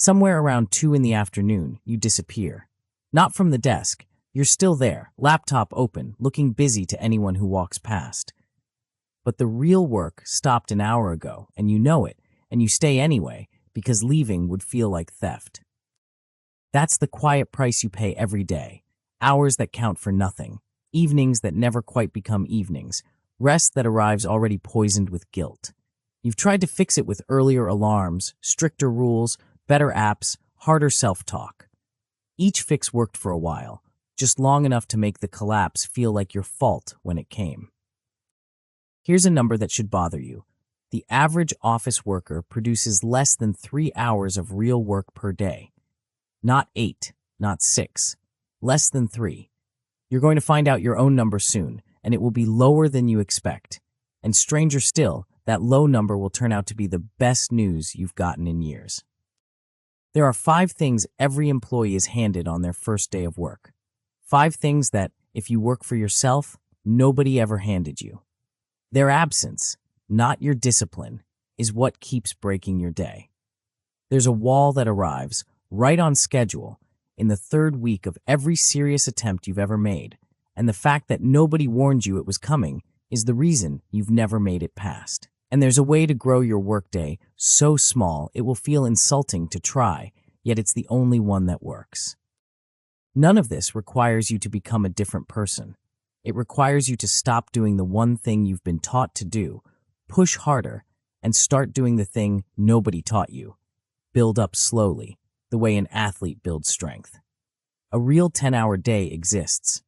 Somewhere around 2 in the afternoon, you disappear. Not from the desk. You're still there, laptop open, looking busy to anyone who walks past. But the real work stopped an hour ago, and you know it, and you stay anyway, because leaving would feel like theft. That's the quiet price you pay every day. Hours that count for nothing. Evenings that never quite become evenings. Rest that arrives already poisoned with guilt. You've tried to fix it with earlier alarms, stricter rules, better apps, harder self-talk. Each fix worked for a while, just long enough to make the collapse feel like your fault when it came. Here's a number that should bother you. The average office worker produces less than 3 hours of real work per day. Not 8, not 6, less than 3. You're going to find out your own number soon, and it will be lower than you expect. And stranger still, that low number will turn out to be the best news you've gotten in years. There are 5 things every employee is handed on their first day of work. 5 things that, if you work for yourself, nobody ever handed you. Their absence, not your discipline, is what keeps breaking your day. There's a wall that arrives, right on schedule, in the 3rd week of every serious attempt you've ever made, and the fact that nobody warned you it was coming is the reason you've never made it past. And there's a way to grow your workday so small it will feel insulting to try, yet it's the only one that works. None of this requires you to become a different person. It requires you to stop doing the one thing you've been taught to do, push harder, and start doing the thing nobody taught you. Build up slowly, the way an athlete builds strength. A real 10-hour day exists.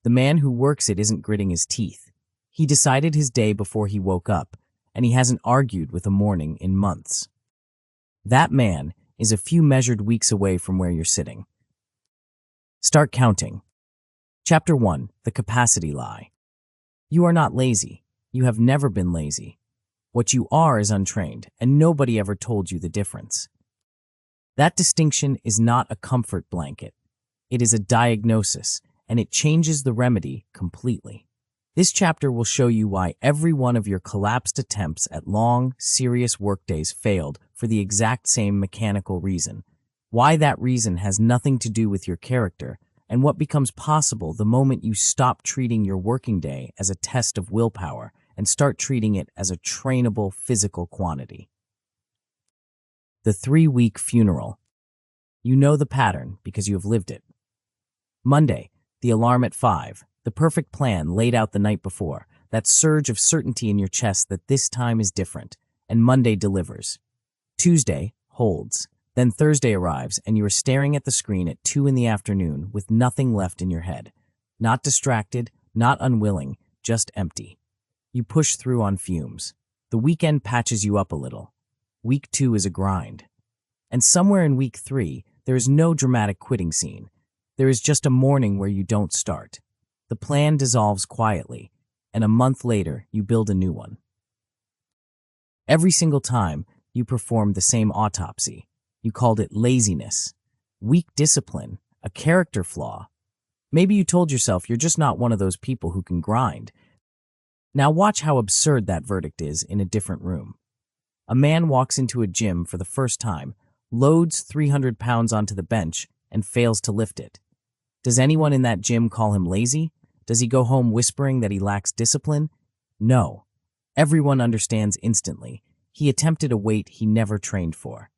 The man who works it isn't gritting his teeth. He decided his day before he woke up, and he hasn't argued with a morning in months. That man is a few measured weeks away from where you're sitting. Start counting. Chapter 1, The Capacity Lie. You are not lazy. You have never been lazy. What you are is untrained, and nobody ever told you the difference. That distinction is not a comfort blanket. It is a diagnosis, and it changes the remedy completely. This chapter will show you why every one of your collapsed attempts at long, serious workdays failed for the exact same mechanical reason, why that reason has nothing to do with your character, and what becomes possible the moment you stop treating your working day as a test of willpower and start treating it as a trainable physical quantity. The 3-week funeral. You know the pattern because you have lived it. Monday, the alarm at 5. The perfect plan laid out the night before, that surge of certainty in your chest that this time is different, and Monday delivers. Tuesday holds. Then Thursday arrives, and you are staring at the screen at 2 in the afternoon with nothing left in your head. Not distracted, not unwilling, just empty. You push through on fumes. The weekend patches you up a little. Week 2 is a grind. And somewhere in week 3, there is no dramatic quitting scene. There is just a morning where you don't start. The plan dissolves quietly, and a month later, you build a new one. Every single time, you performed the same autopsy. You called it laziness, weak discipline, a character flaw. Maybe you told yourself you're just not one of those people who can grind. Now watch how absurd that verdict is in a different room. A man walks into a gym for the first time, loads 300 pounds onto the bench, and fails to lift it. Does anyone in that gym call him lazy? Does he go home whispering that he lacks discipline? No. Everyone understands instantly. He attempted a weight he never trained for.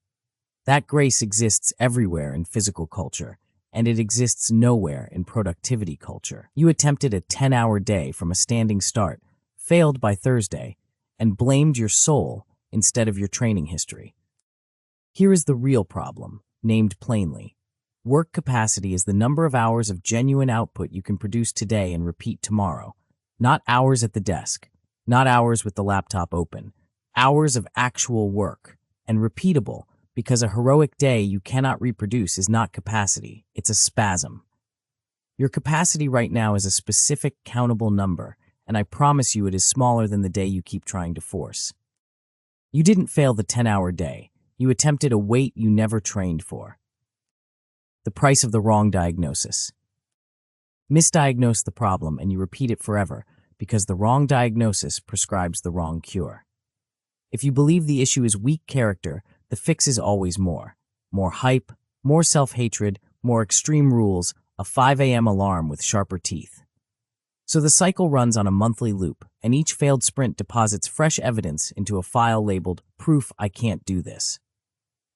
That grace exists everywhere in physical culture, and it exists nowhere in productivity culture. You attempted a 10-hour day from a standing start, failed by Thursday, and blamed your soul instead of your training history. Here is the real problem, named plainly. Work capacity is the number of hours of genuine output you can produce today and repeat tomorrow. Not hours at the desk, not hours with the laptop open, hours of actual work, and repeatable, because a heroic day you cannot reproduce is not capacity, it's a spasm. Your capacity right now is a specific, countable number, and I promise you it is smaller than the day you keep trying to force. You didn't fail the 10-hour day. You attempted a weight you never trained for. The price of the wrong diagnosis. Misdiagnose the problem and you repeat it forever because the wrong diagnosis prescribes the wrong cure. If you believe the issue is weak character, the fix is always more. more hype, more self-hatred, more extreme rules, a 5 a.m. alarm with sharper teeth. So the cycle runs on a monthly loop, and each failed sprint deposits fresh evidence into a file labeled "Proof I Can't Do This."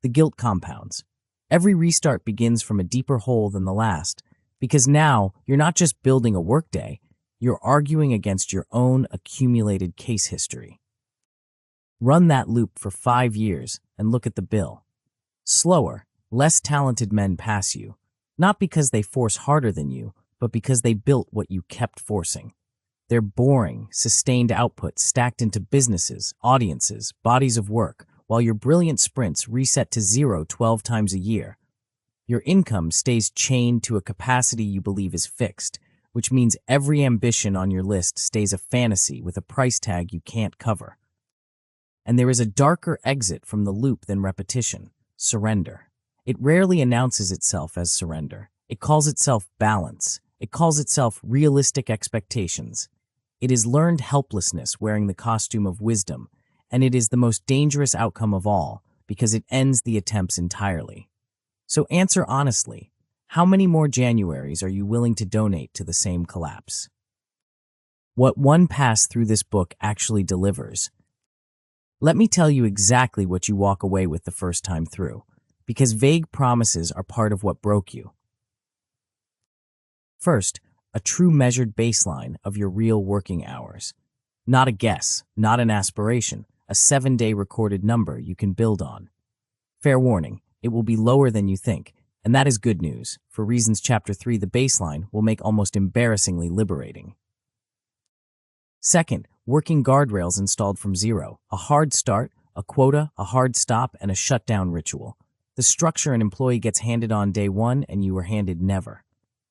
The guilt compounds. Every restart begins from a deeper hole than the last, because now you're not just building a workday, you're arguing against your own accumulated case history. Run that loop for 5 years and look at the bill. Slower, less talented men pass you, not because they force harder than you, but because they built what you kept forcing. Their boring, sustained output stacked into businesses, audiences, bodies of work, while your brilliant sprints reset to zero 12 times a year. Your income stays chained to a capacity you believe is fixed, which means every ambition on your list stays a fantasy with a price tag you can't cover. And there is a darker exit from the loop than repetition: surrender. It rarely announces itself as surrender. It calls itself balance. It calls itself realistic expectations. It is learned helplessness wearing the costume of wisdom, and it is the most dangerous outcome of all because it ends the attempts entirely. So answer honestly, how many more Januaries are you willing to donate to the same collapse? What one pass through this book actually delivers. Let me tell you exactly what you walk away with the first time through, because vague promises are part of what broke you. First, a true measured baseline of your real working hours. Not a guess, not an aspiration, a 7-day recorded number you can build on. Fair warning, it will be lower than you think, and that is good news. For reasons Chapter 3, the baseline will make almost embarrassingly liberating. Second, working guardrails installed from zero. A hard start, a quota, a hard stop, and a shutdown ritual. The structure an employee gets handed on day one and you are handed never.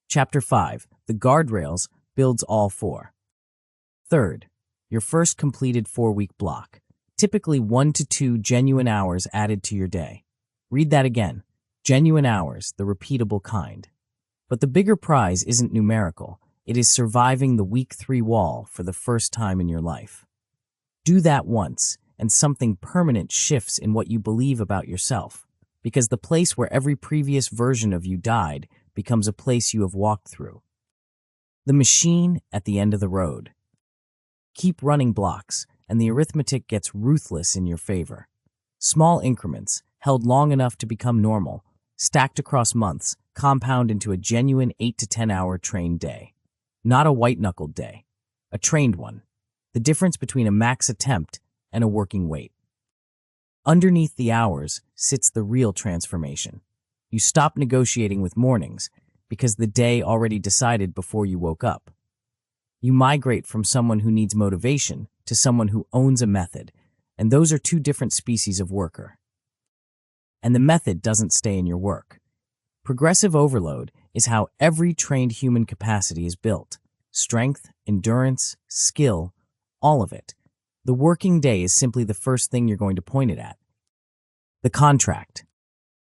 Chapter 5, the guardrails, builds all four. Third, your first completed 4-week block. Typically 1 to 2 genuine hours added to your day. Read that again. Genuine hours, the repeatable kind. But the bigger prize isn't numerical. It is surviving the week 3 wall for the first time in your life. Do that once, and something permanent shifts in what you believe about yourself, because the place where every previous version of you died becomes a place you have walked through. The machine at the end of the road. Keep running blocks, and the arithmetic gets ruthless in your favor. Small increments, held long enough to become normal, stacked across months, compound into a genuine 8 to 10 hour trained day. Not a white-knuckled day, a trained one. The difference between a max attempt and a working weight. Underneath the hours sits the real transformation. You stop negotiating with mornings because the day already decided before you woke up. You migrate from someone who needs motivation to someone who owns a method, and those are two different species of worker. And the method doesn't stay in your work. Progressive overload is how every trained human capacity is built. Strength, endurance, skill, all of it. The working day is simply the first thing you're going to point it at. The contract.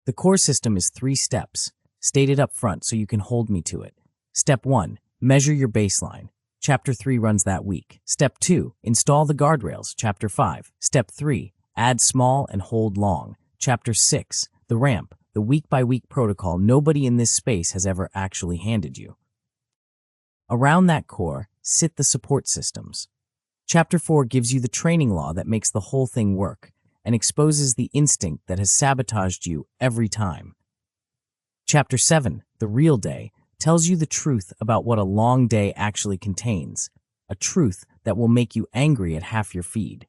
The core system is 3 steps, stated up front so you can hold me to it. Step 1, measure your baseline. Chapter 3 runs that week. Step 2, install the guardrails. Chapter 5. Step 3, add small and hold long. Chapter 6, the ramp, the week-by-week protocol nobody in this space has ever actually handed you. Around that core sit the support systems. Chapter 4 gives you the training law that makes the whole thing work and exposes the instinct that has sabotaged you every time. Chapter 7, the real day, tells you the truth about what a long day actually contains, a truth that will make you angry at half your feed.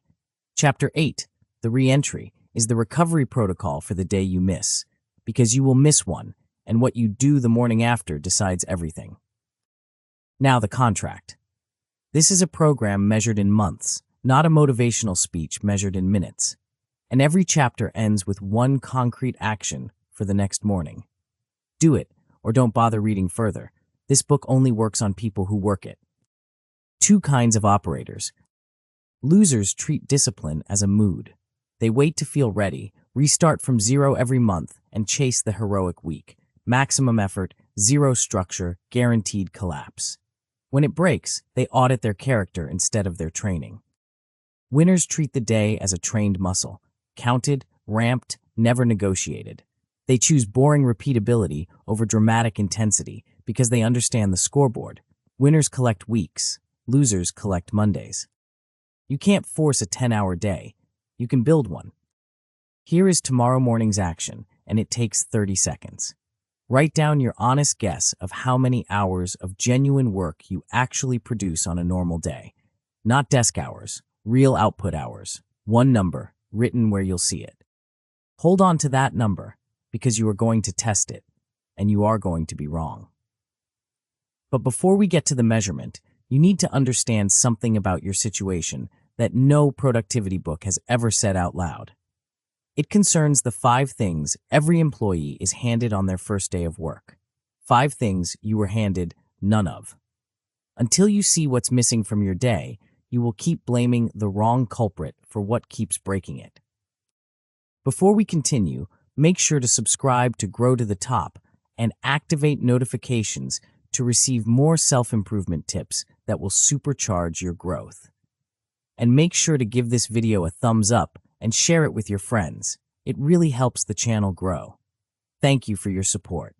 Chapter 8, the re-entry, is the recovery protocol for the day you miss, because you will miss one, and what you do the morning after decides everything. Now the contract. This is a program measured in months, not a motivational speech measured in minutes. And every chapter ends with one concrete action for the next morning. Do it, or don't bother reading further. This book only works on people who work it. 2 kinds of operators. Losers treat discipline as a mood. They wait to feel ready, restart from zero every month, and chase the heroic week. Maximum effort, zero structure, guaranteed collapse. When it breaks, they audit their character instead of their training. Winners treat the day as a trained muscle. Counted, ramped, never negotiated. They choose boring repeatability over dramatic intensity because they understand the scoreboard. Winners collect weeks, losers collect Mondays. You can't force a 10-hour day. You can build one. Here is tomorrow morning's action, and it takes 30 seconds. Write down your honest guess of how many hours of genuine work you actually produce on a normal day. Not desk hours, real output hours. One number, written where you'll see it. Hold on to that number, because you are going to test it, and you are going to be wrong. But before we get to the measurement, you need to understand something about your situation that no productivity book has ever said out loud. It concerns the 5 things every employee is handed on their first day of work. 5 things you were handed none of. Until you see what's missing from your day, you will keep blaming the wrong culprit for what keeps breaking it. Before we continue, make sure to subscribe to Grow to the Top and activate notifications to receive more self-improvement tips that will supercharge your growth. And make sure to give this video a thumbs up and share it with your friends. It really helps the channel grow. Thank you for your support.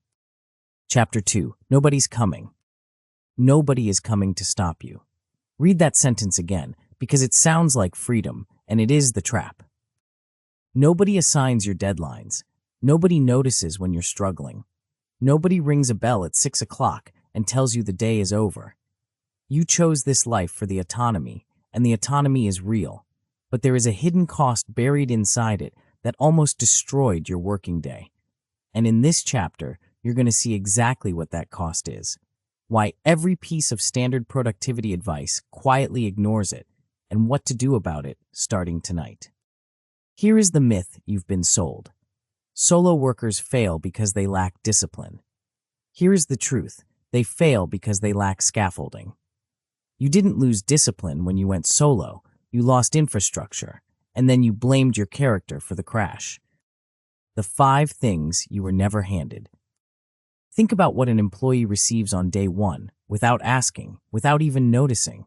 Chapter 2. Nobody's coming. Nobody is coming to stop you. Read that sentence again, because it sounds like freedom, and it is the trap. Nobody assigns your deadlines. Nobody notices when you're struggling. Nobody rings a bell at 6 o'clock and tells you the day is over. You chose this life for the autonomy, and the autonomy is real. But there is a hidden cost buried inside it that almost destroyed your working day. And in this chapter, you're going to see exactly what that cost is. Why every piece of standard productivity advice quietly ignores it, and what to do about it starting tonight. Here is the myth you've been sold. Solo workers fail because they lack discipline. Here is the truth. They fail because they lack scaffolding. You didn't lose discipline when you went solo. You lost infrastructure, and then you blamed your character for the crash. The 5 things you were never handed. Think about what an employee receives on day 1, without asking, without even noticing.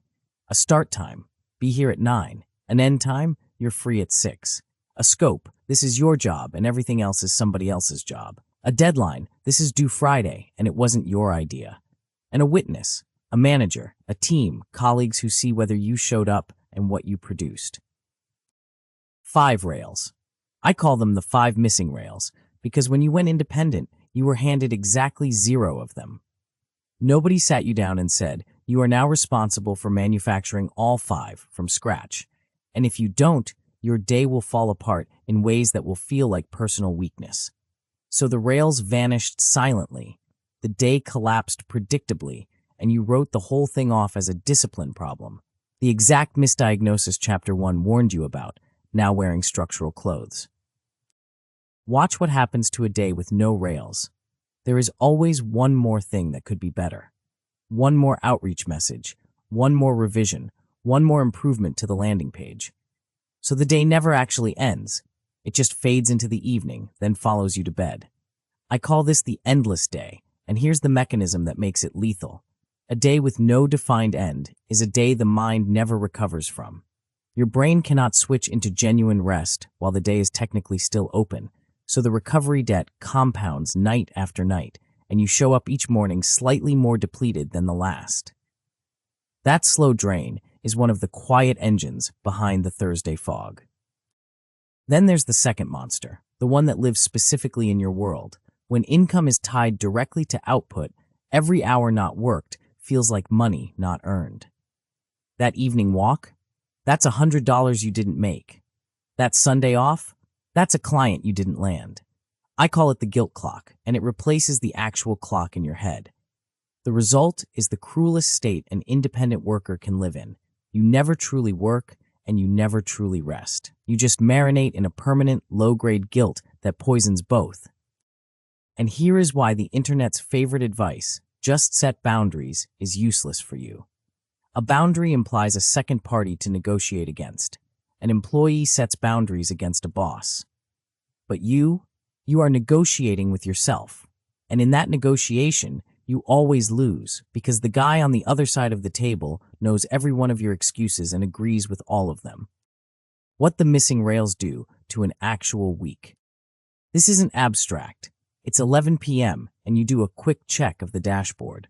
A start time, be here at 9. An end time, you're free at 6. A scope, this is your job and everything else is somebody else's job. A deadline, this is due Friday and it wasn't your idea. And a witness, a manager, a team, colleagues who see whether you showed up and what you produced. 5 rails. I call them the 5 missing rails because when you went independent, you were handed exactly 0 of them. Nobody sat you down and said, you are now responsible for manufacturing all 5 from scratch. And if you don't, your day will fall apart in ways that will feel like personal weakness. So the rails vanished silently. The day collapsed predictably, and you wrote the whole thing off as a discipline problem. The exact misdiagnosis Chapter 1 warned you about, now wearing structural clothes. Watch what happens to a day with no rails. There is always one more thing that could be better. One more outreach message, one more revision, one more improvement to the landing page. So the day never actually ends. It just fades into the evening, then follows you to bed. I call this the endless day, and here's the mechanism that makes it lethal. A day with no defined end is a day the mind never recovers from. Your brain cannot switch into genuine rest while the day is technically still open, so the recovery debt compounds night after night, and you show up each morning slightly more depleted than the last. That slow drain is one of the quiet engines behind the Thursday fog. Then there's the second monster, the one that lives specifically in your world. When income is tied directly to output, every hour not worked feels like money not earned. That evening walk? That's $100 you didn't make. That Sunday off? That's a client you didn't land. I call it the guilt clock, and it replaces the actual clock in your head. The result is the cruelest state an independent worker can live in. You never truly work, and you never truly rest. You just marinate in a permanent, low-grade guilt that poisons both. And here is why the internet's favorite advice, just set boundaries, is useless for you. A boundary implies a second party to negotiate against. An employee sets boundaries against a boss. But you are negotiating with yourself. And in that negotiation, you always lose because the guy on the other side of the table knows every one of your excuses and agrees with all of them. What the missing rails do to an actual week. This isn't abstract. It's 11 p.m., and you do a quick check of the dashboard.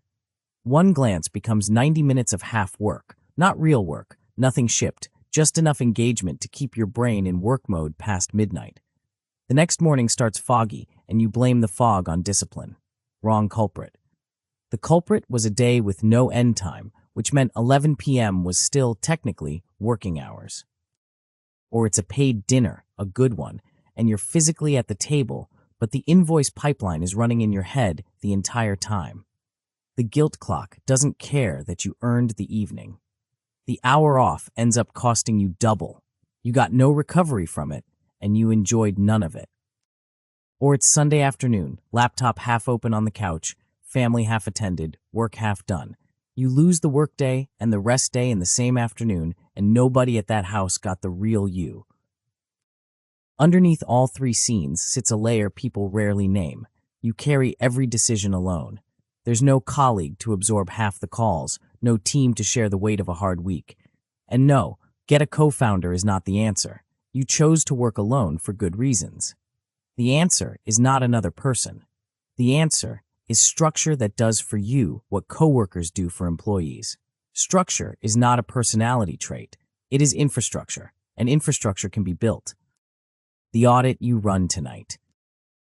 One glance becomes 90 minutes of half work, not real work, nothing shipped, just enough engagement to keep your brain in work mode past midnight. The next morning starts foggy, and you blame the fog on discipline. Wrong culprit. The culprit was a day with no end time, which meant 11 p.m. was still technically working hours. Or it's a paid dinner, a good one, and you're physically at the table, but the invoice pipeline is running in your head the entire time. The guilt clock doesn't care that you earned the evening. The hour off ends up costing you double. You got no recovery from it, and you enjoyed none of it. Or it's Sunday afternoon, laptop half open on the couch, family half attended, work half done. You lose the workday and the rest day in the same afternoon, and nobody at that house got the real you. Underneath all three scenes sits a layer people rarely name. You carry every decision alone. There's no colleague to absorb half the calls, no team to share the weight of a hard week. And no, get a co-founder is not the answer. You chose to work alone for good reasons. The answer is not another person. The answer is structure that does for you what coworkers do for employees. Structure is not a personality trait. It is infrastructure, and infrastructure can be built. The audit you run tonight.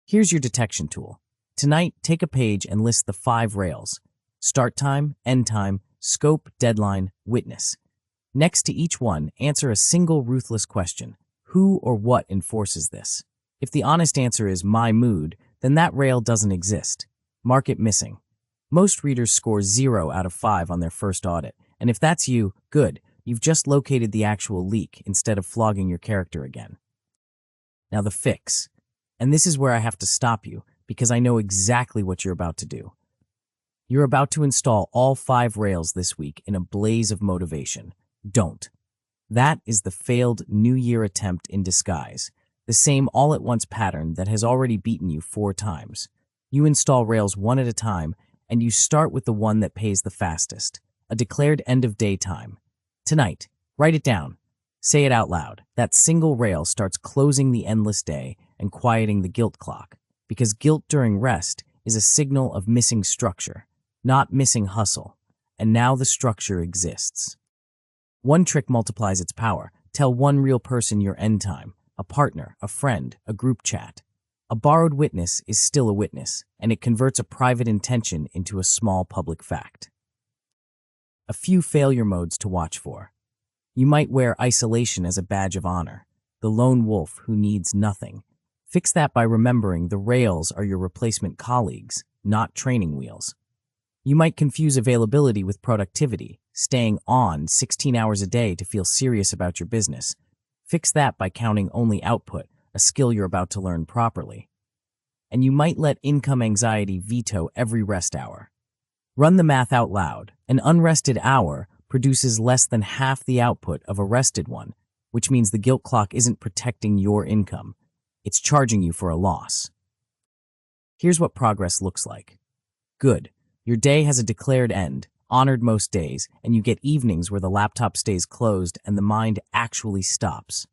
Here's your detection tool. Tonight, take a page and list the 5 rails: start time, end time, scope, deadline, witness. Next to each one, answer a single ruthless question. Who or what enforces this? If the honest answer is my mood, then that rail doesn't exist. Mark it missing. Most readers score 0 out of 5 on their first audit, and if that's you, good. You've just located the actual leak instead of flogging your character again. Now the fix. And this is where I have to stop you, because I know exactly what you're about to do. You're about to install all 5 rails this week in a blaze of motivation. Don't. That is the failed New Year attempt in disguise, the same all-at-once pattern that has already beaten you 4 times. You install rails one at a time, and you start with the one that pays the fastest, a declared end-of-day time. Tonight, write it down. Say it out loud. That single rail starts closing the endless day and quieting the guilt clock, because guilt during rest is a signal of missing structure, not missing hustle, and now the structure exists. One trick multiplies its power. Tell one real person your end time, a partner, a friend, a group chat. A borrowed witness is still a witness, and it converts a private intention into a small public fact. A few failure modes to watch for. You might wear isolation as a badge of honor, the lone wolf who needs nothing. Fix that by remembering the rails are your replacement colleagues, not training wheels. You might confuse availability with productivity, staying on 16 hours a day to feel serious about your business. Fix that by counting only output, a skill you're about to learn properly. And you might let income anxiety veto every rest hour. Run the math out loud. An unrested hour produces less than half the output of a rested one, which means the guilt clock isn't protecting your income. It's charging you for a loss. Here's what progress looks like. Good. Your day has a declared end, honored most days, and you get evenings where the laptop stays closed and the mind actually stops.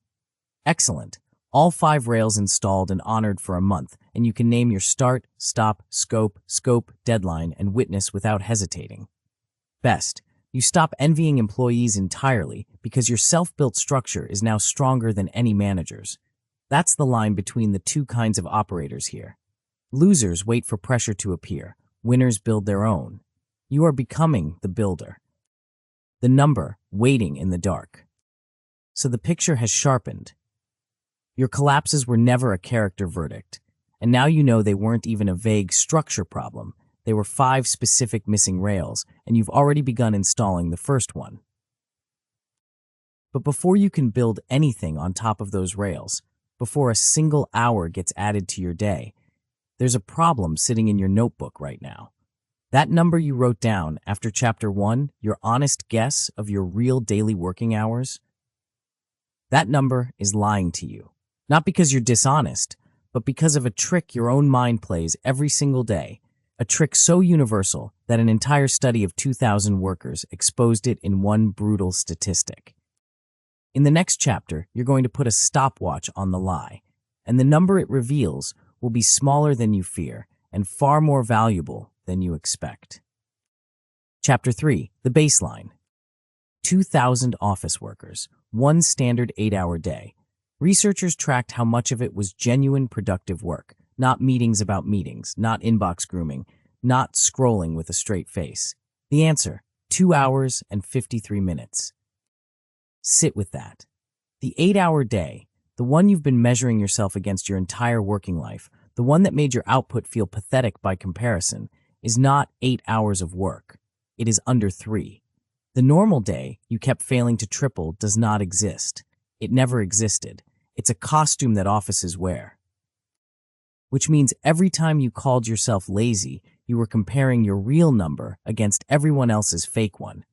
Excellent. All 5 rails installed and honored for a month, and you can name your start, stop, scope, deadline, and witness without hesitating. Best. You stop envying employees entirely because your self-built structure is now stronger than any manager's. That's the line between the 2 kinds of operators here. Losers wait for pressure to appear. Winners build their own. You are becoming the builder. The number, waiting in the dark. So the picture has sharpened. Your collapses were never a character verdict, and now you know they weren't even a vague structure problem. They were 5 specific missing rails, and you've already begun installing the first one. But before you can build anything on top of those rails, before a single hour gets added to your day, there's a problem sitting in your notebook right now. That number you wrote down after Chapter 1, your honest guess of your real daily working hours, that number is lying to you. Not because you're dishonest, but because of a trick your own mind plays every single day, a trick so universal that an entire study of 2,000 workers exposed it in one brutal statistic. In the next chapter, you're going to put a stopwatch on the lie, and the number it reveals will be smaller than you fear and far more valuable than you expect. Chapter 3. The Baseline. 2,000 office workers, one standard 8-hour day. Researchers tracked how much of it was genuine productive work, not meetings about meetings, not inbox grooming, not scrolling with a straight face. The answer, 2 hours and 53 minutes. Sit with that. The 8-hour day, the one you've been measuring yourself against your entire working life, the one that made your output feel pathetic by comparison, is not 8 hours of work. It is under 3. The normal day you kept failing to triple does not exist. It never existed. It's a costume that offices wear. Which means every time you called yourself lazy, you were comparing your real number against everyone else's fake one.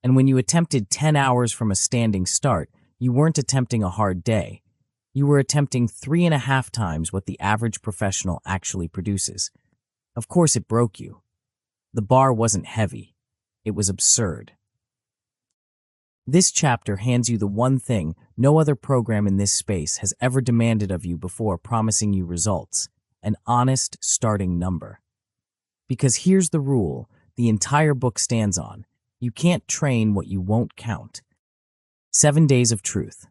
And when you attempted 10 hours from a standing start, you weren't attempting a hard day. You were attempting 3.5 times what the average professional actually produces. Of course it broke you. The bar wasn't heavy. It was absurd. This chapter hands you the one thing no other program in this space has ever demanded of you before promising you results, an honest starting number. Because here's the rule the entire book stands on. You can't train what you won't count. 7 days of truth.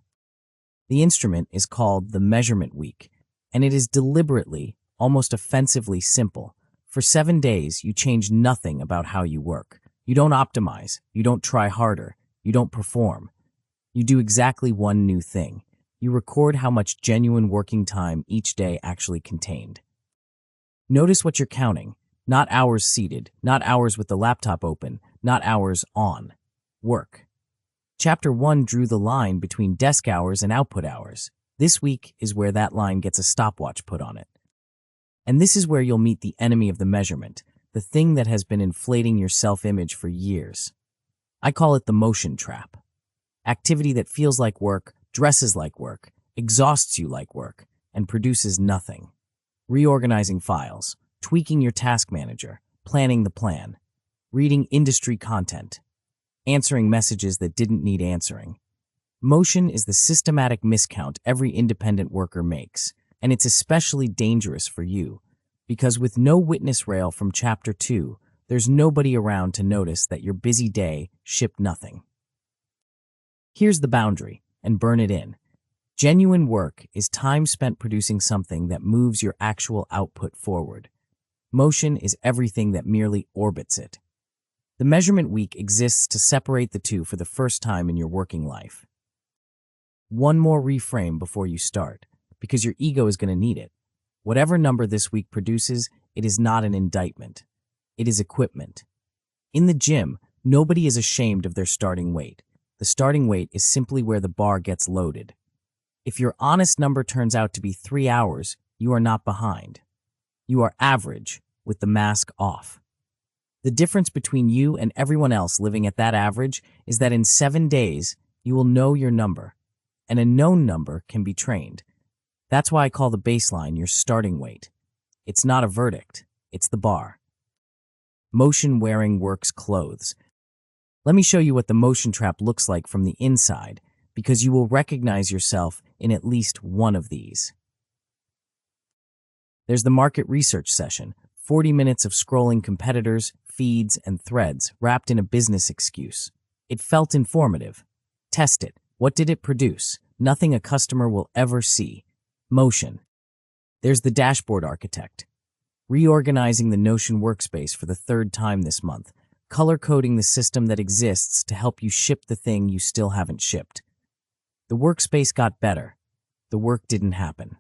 The instrument is called the measurement week, and it is deliberately, almost offensively simple. For 7 days, you change nothing about how you work. You don't optimize. You don't try harder. You don't perform. You do exactly one new thing. You record how much genuine working time each day actually contained. Notice what you're counting. Not hours seated, not hours with the laptop open, not hours on. Work. Chapter 1 drew the line between desk hours and output hours. This week is where that line gets a stopwatch put on it. And this is where you'll meet the enemy of the measurement, the thing that has been inflating your self-image for years. I call it the motion trap. Activity that feels like work, dresses like work, exhausts you like work, and produces nothing. Reorganizing files, tweaking your task manager, planning the plan, reading industry content, answering messages that didn't need answering. Motion is the systematic miscount every independent worker makes, and it's especially dangerous for you, because with no witness rail from Chapter 2, there's nobody around to notice that your busy day shipped nothing. Here's the boundary, and burn it in. Genuine work is time spent producing something that moves your actual output forward. Motion is everything that merely orbits it. The measurement week exists to separate the two for the first time in your working life. One more reframe before you start, because your ego is going to need it. Whatever number this week produces, it is not an indictment. It is equipment. In the gym, nobody is ashamed of their starting weight. The starting weight is simply where the bar gets loaded. If your honest number turns out to be 3 hours, you are not behind. You are average, with the mask off. The difference between you and everyone else living at that average is that in 7 days, you will know your number, and a known number can be trained. That's why I call the baseline your starting weight. It's not a verdict, it's the bar. Motion wearing work's clothes. Let me show you what the motion trap looks like from the inside, because you will recognize yourself in at least one of these. There's the market research session, 40 minutes of scrolling competitors, feeds, and threads wrapped in a business excuse. It felt informative. Test it. What did it produce? Nothing a customer will ever see. Motion. There's the dashboard architect. Reorganizing the Notion workspace for the 3rd time this month, color-coding the system that exists to help you ship the thing you still haven't shipped. The workspace got better. The work didn't happen.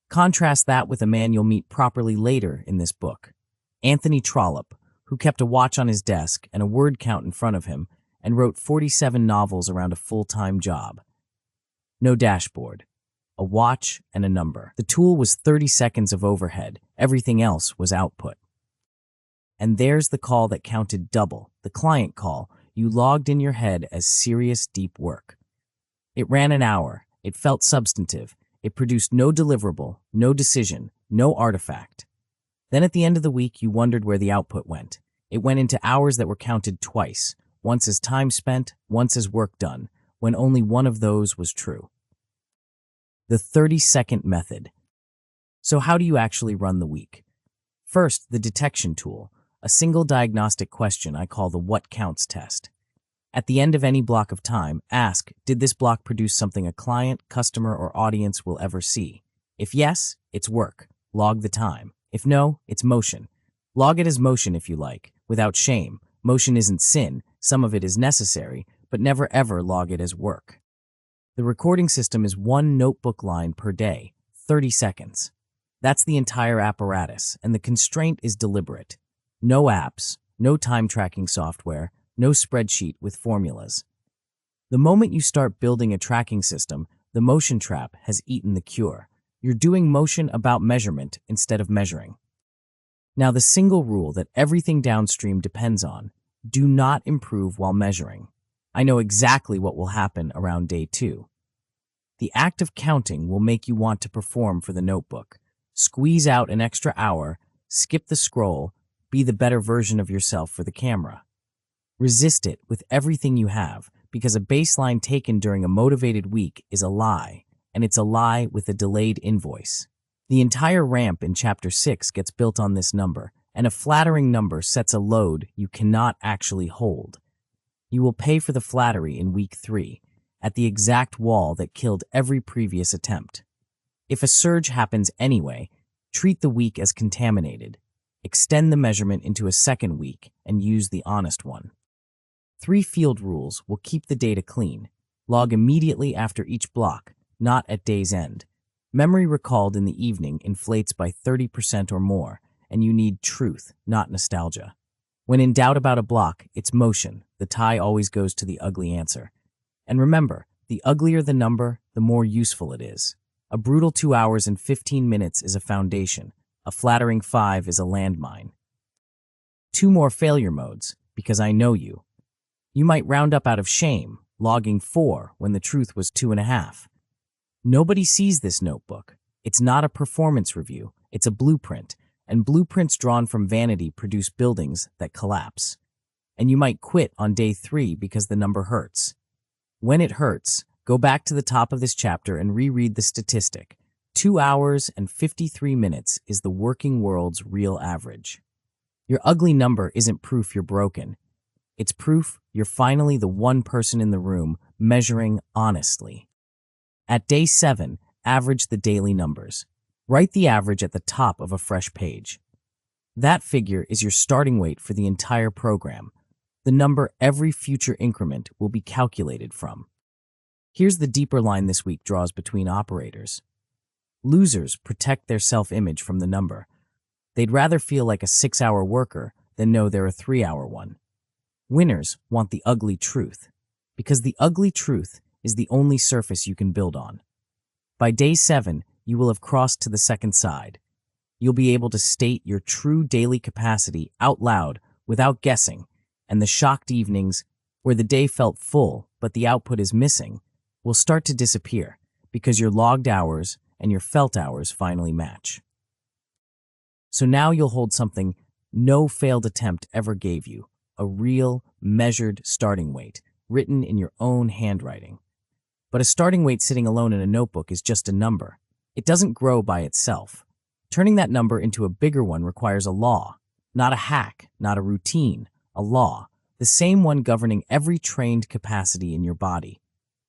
Contrast that with a man you'll meet properly later in this book, Anthony Trollope, who kept a watch on his desk and a word count in front of him and wrote 47 novels around a full-time job. No dashboard. A watch and a number. The tool was 30 seconds of overhead. Everything else was output. And there's the call that counted double, the client call you logged in your head as serious, deep work. It ran an hour. It felt substantive. It produced no deliverable, no decision, no artifact. Then at the end of the week, you wondered where the output went. It went into hours that were counted twice, once as time spent, once as work done, when only one of those was true. The 30-second method. So how do you actually run the week? First, the detection tool, a single diagnostic question I call the what counts test. At the end of any block of time, ask, did this block produce something a client, customer, or audience will ever see? If yes, it's work. Log the time. If no, it's motion. Log it as motion if you like, without shame. Motion isn't sin, some of it is necessary, but never ever log it as work. The recording system is one notebook line per day, 30 seconds. That's the entire apparatus, and the constraint is deliberate. No apps, no time tracking software, no spreadsheet with formulas. The moment you start building a tracking system, the motion trap has eaten the cure. You're doing motion about measurement instead of measuring. Now, the single rule that everything downstream depends on: do not improve while measuring. I know exactly what will happen around day 2. The act of counting will make you want to perform for the notebook. Squeeze out an extra hour, skip the scroll, be the better version of yourself for the camera. Resist it with everything you have, because a baseline taken during a motivated week is a lie, and it's a lie with a delayed invoice. The entire ramp in Chapter 6 gets built on this number, and a flattering number sets a load you cannot actually hold. You will pay for the flattery in week 3, at the exact wall that killed every previous attempt. If a surge happens anyway, treat the week as contaminated. Extend the measurement into a second week and use the honest one. 3 field rules will keep the data clean. Log immediately after each block, not at day's end. Memory recalled in the evening inflates by 30% or more, and you need truth, not nostalgia. When in doubt about a block, it's motion. The tie always goes to the ugly answer. And remember, the uglier the number, the more useful it is. A brutal 2 hours and 15 minutes is a foundation. A flattering 5 is a landmine. 2 more failure modes, because I know you. You might round up out of shame, logging 4 when the truth was 2.5. Nobody sees this notebook. It's not a performance review, it's a blueprint, and blueprints drawn from vanity produce buildings that collapse. And you might quit on day 3 because the number hurts. When it hurts, go back to the top of this chapter and reread the statistic. 2 hours and 53 minutes is the working world's real average. Your ugly number isn't proof you're broken. It's proof you're finally the one person in the room measuring honestly. At day 7, average the daily numbers. Write the average at the top of a fresh page. That figure is your starting weight for the entire program, the number every future increment will be calculated from. Here's the deeper line this week draws between operators. Losers protect their self-image from the number. They'd rather feel like a 6-hour worker than know they're a 3-hour one. Winners want the ugly truth, because the ugly truth is the only surface you can build on. By day 7, you will have crossed to the second side. You'll be able to state your true daily capacity out loud without guessing, and the shocked evenings, where the day felt full but the output is missing, will start to disappear because your logged hours and your felt hours finally match. So now you'll hold something no failed attempt ever gave you, a real, measured starting weight, written in your own handwriting. But a starting weight sitting alone in a notebook is just a number. It doesn't grow by itself. Turning that number into a bigger one requires a law, not a hack, not a routine, a law, the same one governing every trained capacity in your body.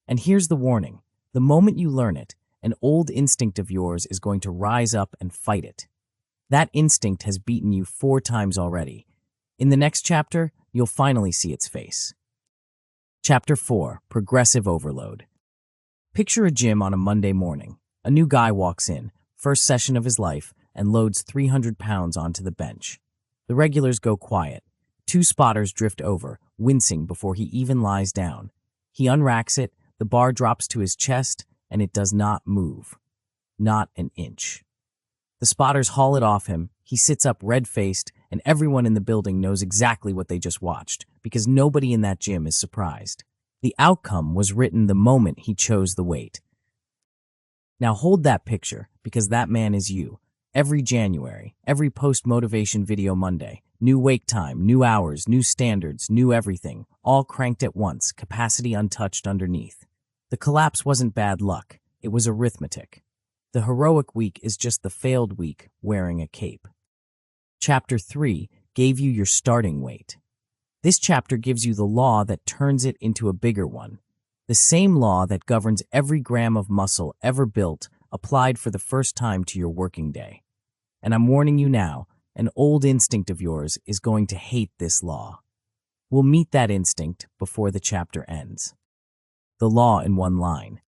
And here's the warning. The moment you learn it, an old instinct of yours is going to rise up and fight it. That instinct has beaten you 4 times already. In the next chapter, you'll finally see its face. Chapter 4, Progressive Overload. Picture a gym on a Monday morning. A new guy walks in, first session of his life, and loads 300 pounds onto the bench. The regulars go quiet. 2 spotters drift over, wincing before he even lies down. He unracks it, the bar drops to his chest, and it does not move. Not an inch. The spotters haul it off him, he sits up red-faced, and everyone in the building knows exactly what they just watched, because nobody in that gym is surprised. The outcome was written the moment he chose the weight. Now hold that picture, because that man is you. Every January, every post-motivation video Monday, new wake time, new hours, new standards, new everything, all cranked at once, capacity untouched underneath. The collapse wasn't bad luck, it was arithmetic. The heroic week is just the failed week wearing a cape. Chapter 3 gave you your starting weight. This chapter gives you the law that turns it into a bigger one. The same law that governs every gram of muscle ever built applied for the first time to your working day. And I'm warning you now, an old instinct of yours is going to hate this law. We'll meet that instinct before the chapter ends. The law in one line.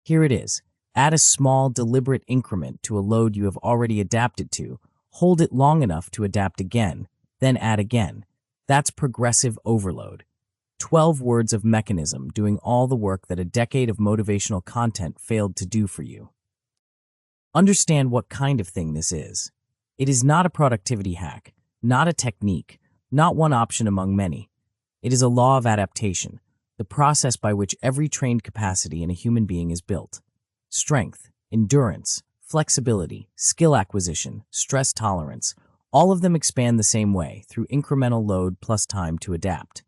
Here it is. Add a small, deliberate increment to a load you have already adapted to. Hold it long enough to adapt again, then add again. That's progressive overload. 12 words of mechanism doing all the work that a decade of motivational content failed to do for you. Understand what kind of thing this is. It is not a productivity hack, not a technique, not one option among many. It is a law of adaptation, the process by which every trained capacity in a human being is built. Strength, endurance, flexibility, skill acquisition, stress tolerance, all of them expand the same way, through incremental load plus time to adapt.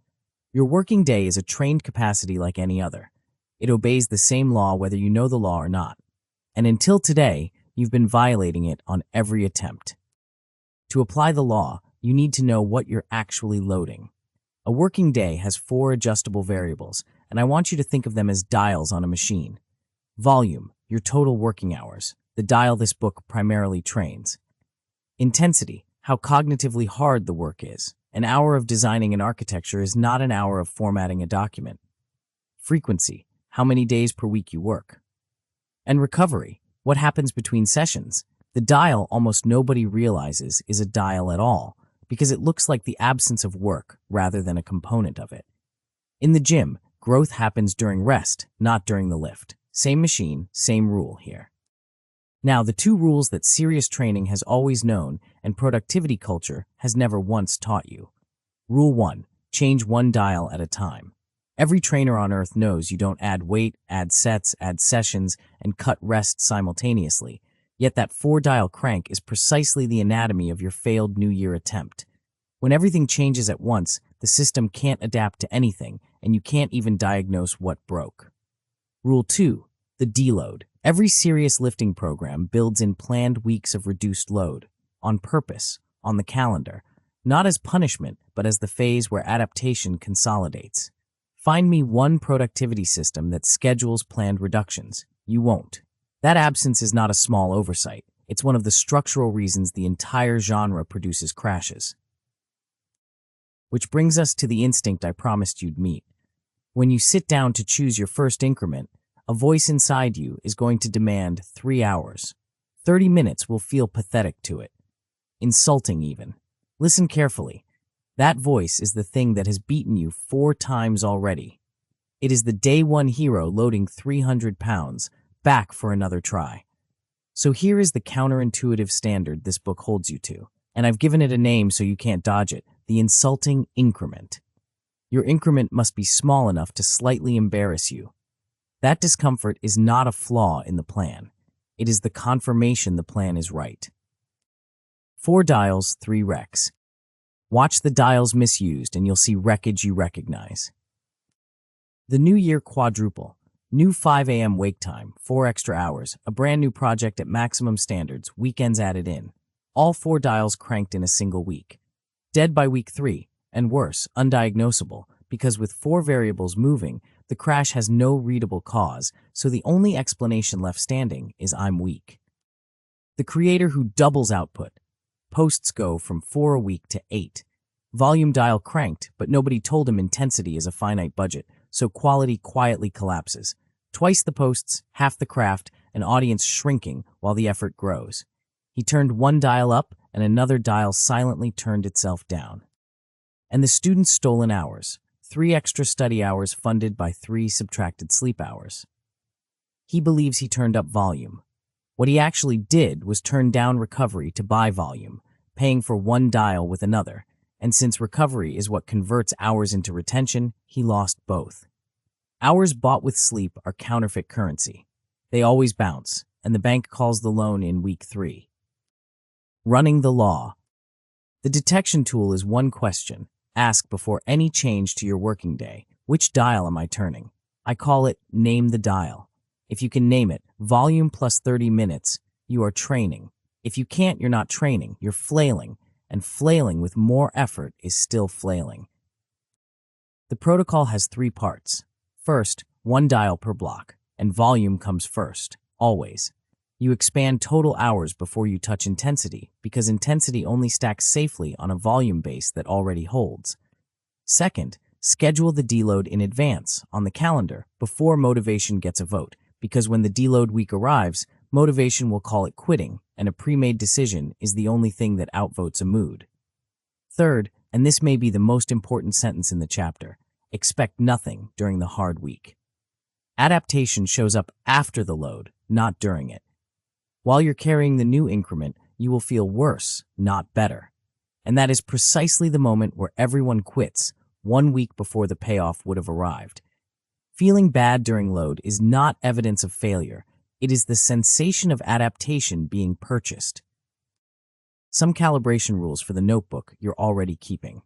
Your working day is a trained capacity like any other. It obeys the same law whether you know the law or not. And until today, you've been violating it on every attempt. To apply the law, you need to know what you're actually loading. A working day has 4 adjustable variables, and I want you to think of them as dials on a machine. Volume, your total working hours, the dial this book primarily trains. Intensity, how cognitively hard the work is. An hour of designing an architecture is not an hour of formatting a document. Frequency, how many days per week you work. And recovery, what happens between sessions. The dial almost nobody realizes is a dial at all, because it looks like the absence of work rather than a component of it. In the gym, growth happens during rest, not during the lift. Same machine, same rule here. Now, the 2 rules that serious training has always known and productivity culture has never once taught you. Rule 1, change one dial at a time. Every trainer on earth knows you don't add weight, add sets, add sessions, and cut rest simultaneously. Yet that 4-dial crank is precisely the anatomy of your failed New Year attempt. When everything changes at once, the system can't adapt to anything, and you can't even diagnose what broke. Rule 2, the deload. Every serious lifting program builds in planned weeks of reduced load, on purpose, on the calendar, not as punishment, but as the phase where adaptation consolidates. Find me one productivity system that schedules planned reductions. You won't. That absence is not a small oversight. It's one of the structural reasons the entire genre produces crashes. Which brings us to the instinct I promised you'd meet. When you sit down to choose your first increment, a voice inside you is going to demand 3 hours. 30 minutes will feel pathetic to it. Insulting even. Listen carefully. That voice is the thing that has beaten you 4 times already. It is the day one hero loading 300 pounds, back for another try. So here is the counterintuitive standard this book holds you to, and I've given it a name so you can't dodge it, the insulting increment. Your increment must be small enough to slightly embarrass you. That discomfort is not a flaw in the plan. It is the confirmation the plan is right. 4 dials, 3 wrecks. Watch the dials misused and you'll see wreckage you recognize. The New Year quadruple. New 5 a.m. wake time, 4 extra hours, a brand new project at maximum standards, weekends added in. All 4 dials cranked in a single week. Dead by week 3, and worse, undiagnosable, because with 4 variables moving, the crash has no readable cause, so the only explanation left standing is I'm weak. The creator who doubles output. Posts go from 4 a week to 8. Volume dial cranked, but nobody told him intensity is a finite budget, so quality quietly collapses. Twice the posts, half the craft, an audience shrinking while the effort grows. He turned 1 dial up and another dial silently turned itself down. And the student's stolen hours, 3 extra study hours funded by 3 subtracted sleep hours. He believes he turned up volume. What he actually did was turn down recovery to buy volume, paying for 1 dial with another, and since recovery is what converts hours into retention, he lost both. Hours bought with sleep are counterfeit currency. They always bounce, and the bank calls the loan in week 3. Running the law. The detection tool is one question. Ask before any change to your working day, which dial am I turning? I call it name the dial. If you can name it, volume plus 30 minutes, you are training. If you can't, you're not training, you're flailing, and flailing with more effort is still flailing. The protocol has 3 parts. First, 1 dial per block, and volume comes first, always. You expand total hours before you touch intensity, because intensity only stacks safely on a volume base that already holds. Second, schedule the deload in advance, on the calendar, before motivation gets a vote, because when the deload week arrives, motivation will call it quitting, and a pre-made decision is the only thing that outvotes a mood. Third, and this may be the most important sentence in the chapter, expect nothing during the hard week. Adaptation shows up after the load, not during it. While you're carrying the new increment, you will feel worse, not better. And that is precisely the moment where everyone quits, 1 week before the payoff would have arrived. Feeling bad during load is not evidence of failure. It is the sensation of adaptation being purchased. Some calibration rules for the notebook you're already keeping.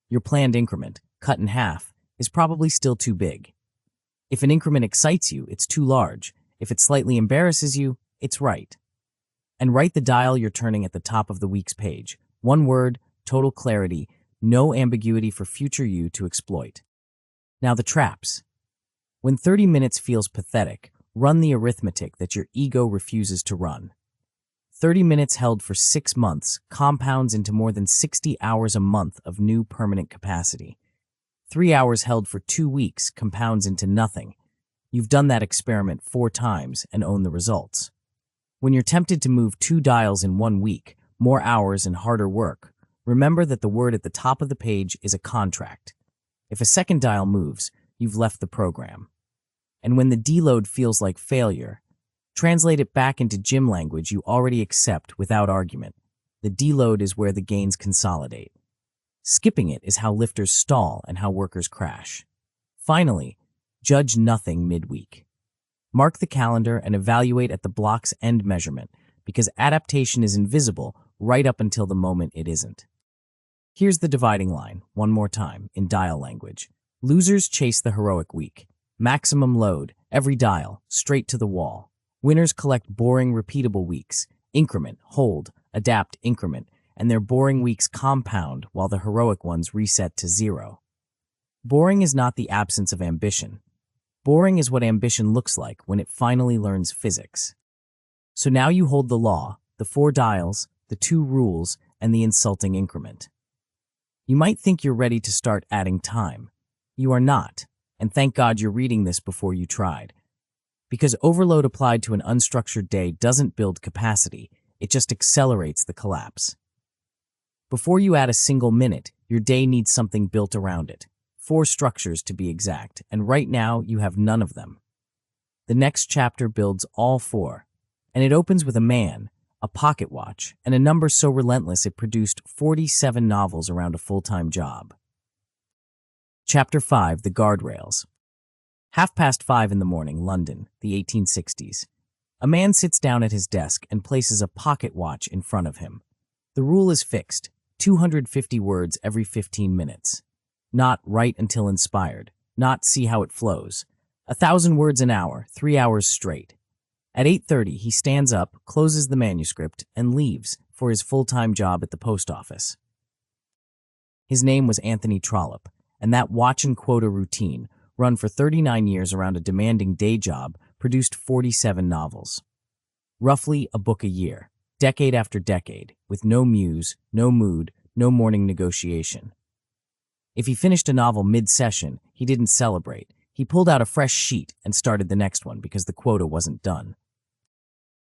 Your planned increment, cut in half, is probably still too big. If an increment excites you, it's too large. If it slightly embarrasses you, it's right. And write the dial you're turning at the top of the week's page. 1 word, total clarity, no ambiguity for future you to exploit. Now the traps. When 30 minutes feels pathetic, run the arithmetic that your ego refuses to run. 30 minutes held for 6 months compounds into more than 60 hours a month of new permanent capacity. 3 hours held for 2 weeks compounds into nothing. You've done that experiment 4 times and own the results. When you're tempted to move 2 dials in 1 week, more hours and harder work, remember that the word at the top of the page is a contract. If a second dial moves, you've left the program. And when the deload feels like failure, translate it back into gym language you already accept without argument. The deload is where the gains consolidate. Skipping it is how lifters stall and how workers crash. Finally, judge nothing midweek. Mark the calendar and evaluate at the block's end measurement, because adaptation is invisible right up until the moment it isn't. Here's the dividing line, one more time, in dial language. Losers chase the heroic week. Maximum load, every dial, straight to the wall. Winners collect boring, repeatable weeks. Increment, hold, adapt, increment, and their boring weeks compound while the heroic ones reset to 0. Boring is not the absence of ambition. Boring is what ambition looks like when it finally learns physics. So now you hold the law, the 4 dials, the 2 rules, and the insulting increment. You might think you're ready to start adding time. You are not, and thank God you're reading this before you tried. Because overload applied to an unstructured day doesn't build capacity, it just accelerates the collapse. Before you add a single minute, your day needs something built around it. 4 structures to be exact, and right now you have none of them. The next chapter builds all 4, and it opens with a man, a pocket watch, and a number so relentless it produced 47 novels around a full-time job. Chapter 5, The Guardrails. 5:30 in the morning, London, the 1860s. A man sits down at his desk and places a pocket watch in front of him. The rule is fixed, 250 words every 15 minutes. Not write until inspired, not see how it flows. 1,000 words an hour, 3 hours straight. At 8:30, he stands up, closes the manuscript, and leaves for his full-time job at the post office. His name was Anthony Trollope, and that watch and quota routine, run for 39 years around a demanding day job, produced 47 novels. Roughly a book a year, decade after decade, with no muse, no mood, no morning negotiation. If he finished a novel mid-session, he didn't celebrate. He pulled out a fresh sheet and started the next one because the quota wasn't done.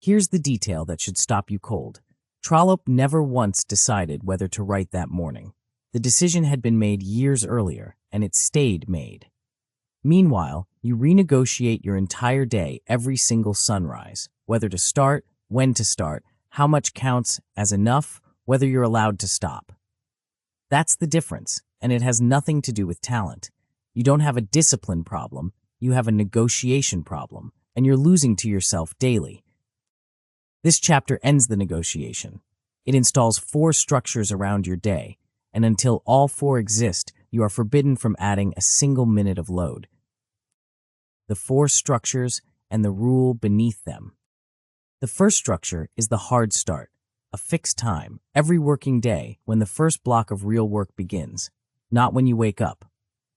Here's the detail that should stop you cold. Trollope never once decided whether to write that morning. The decision had been made years earlier, and it stayed made. Meanwhile, you renegotiate your entire day every single sunrise, whether to start, when to start, how much counts as enough, whether you're allowed to stop. That's the difference, and it has nothing to do with talent. You don't have a discipline problem, you have a negotiation problem, and you're losing to yourself daily. This chapter ends the negotiation. It installs 4 structures around your day, and until all 4 exist, you are forbidden from adding a single minute of load. The 4 structures, and the rule beneath them. The first structure is the hard start, a fixed time, every working day when the first block of real work begins. Not when you wake up,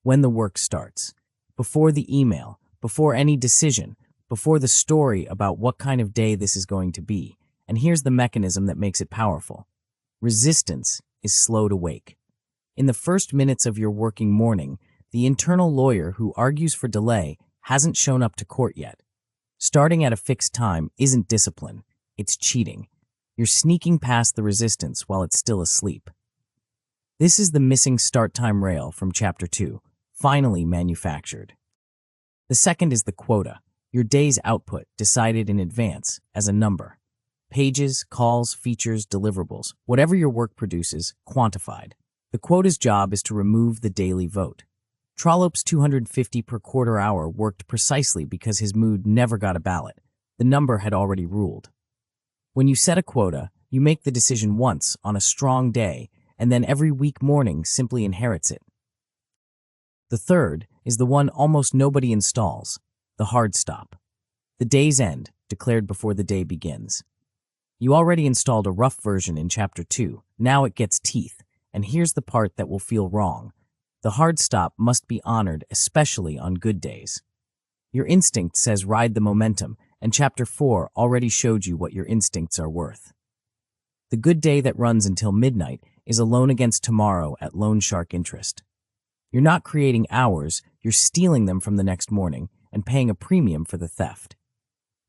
when the work starts. Before the email, before any decision, before the story about what kind of day this is going to be. And here's the mechanism that makes it powerful. Resistance is slow to wake. In the first minutes of your working morning, the internal lawyer who argues for delay hasn't shown up to court yet. Starting at a fixed time isn't discipline, it's cheating. You're sneaking past the resistance while it's still asleep. This is the missing start time rail from Chapter 2, finally manufactured. The second is the quota, your day's output decided in advance as a number. Pages, calls, features, deliverables, whatever your work produces, quantified. The quota's job is to remove the daily vote. Trollope's 250 per quarter hour worked precisely because his mood never got a ballot. The number had already ruled. When you set a quota, you make the decision once on a strong day, and then every week morning simply inherits it. The third is the one almost nobody installs, the hard stop. The day's end, declared before the day begins. You already installed a rough version in Chapter 2, now it gets teeth, and here's the part that will feel wrong. The hard stop must be honored, especially on good days. Your instinct says ride the momentum, and Chapter 4 already showed you what your instincts are worth. The good day that runs until midnight is a loan against tomorrow at loan shark interest. You're not creating hours, you're stealing them from the next morning and paying a premium for the theft.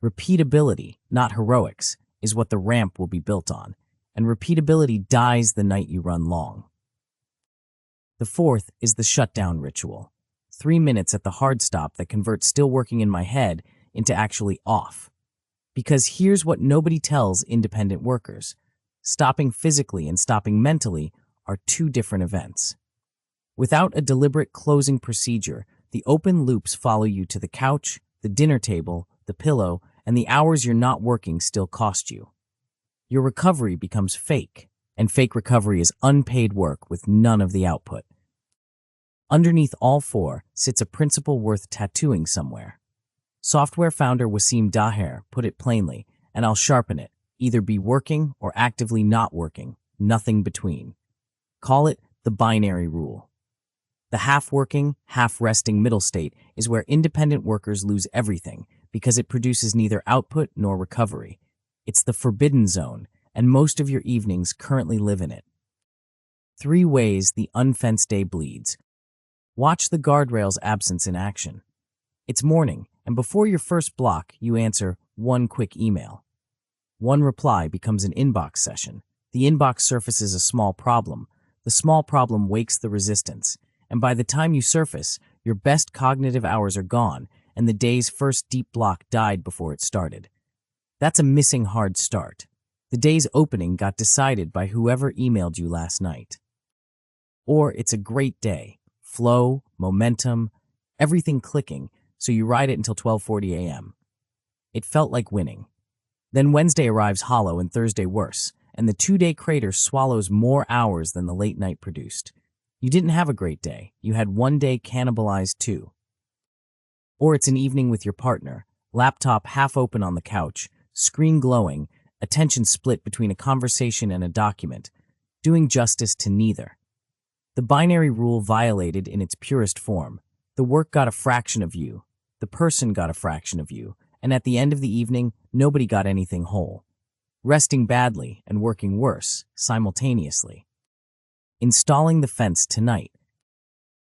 Repeatability, not heroics, is what the ramp will be built on, and repeatability dies the night you run long. The fourth is the shutdown ritual. 3 minutes at the hard stop that converts still working in my head into actually off. Because here's what nobody tells independent workers. Stopping physically and stopping mentally are two different events. Without a deliberate closing procedure, the open loops follow you to the couch, the dinner table, the pillow, and the hours you're not working still cost you. Your recovery becomes fake, and fake recovery is unpaid work with none of the output. Underneath all four sits a principle worth tattooing somewhere. Software founder Wasim Daher put it plainly, and I'll sharpen it. Either be working or actively not working, nothing between. Call it the binary rule. The half-working, half-resting middle state is where independent workers lose everything because it produces neither output nor recovery. It's the forbidden zone, and most of your evenings currently live in it. 3 ways the unfenced day bleeds. Watch the guardrails absence in action. It's morning, and before your first block, you answer one quick email. One reply becomes an inbox session. The inbox surfaces a small problem. The small problem wakes the resistance. And by the time you surface, your best cognitive hours are gone, and the day's first deep block died before it started. That's a missing hard start. The day's opening got decided by whoever emailed you last night. Or it's a great day. Flow, momentum, everything clicking, so you ride it until 12:40 a.m. It felt like winning. Then Wednesday arrives hollow and Thursday worse, and the 2-day crater swallows more hours than the late night produced. You didn't have a great day. You had one day cannibalized too. Or it's an evening with your partner, laptop half open on the couch, screen glowing, attention split between a conversation and a document, doing justice to neither. The binary rule violated in its purest form. The work got a fraction of you, the person got a fraction of you, and at the end of the evening, nobody got anything whole. Resting badly and working worse simultaneously. Installing the fence tonight.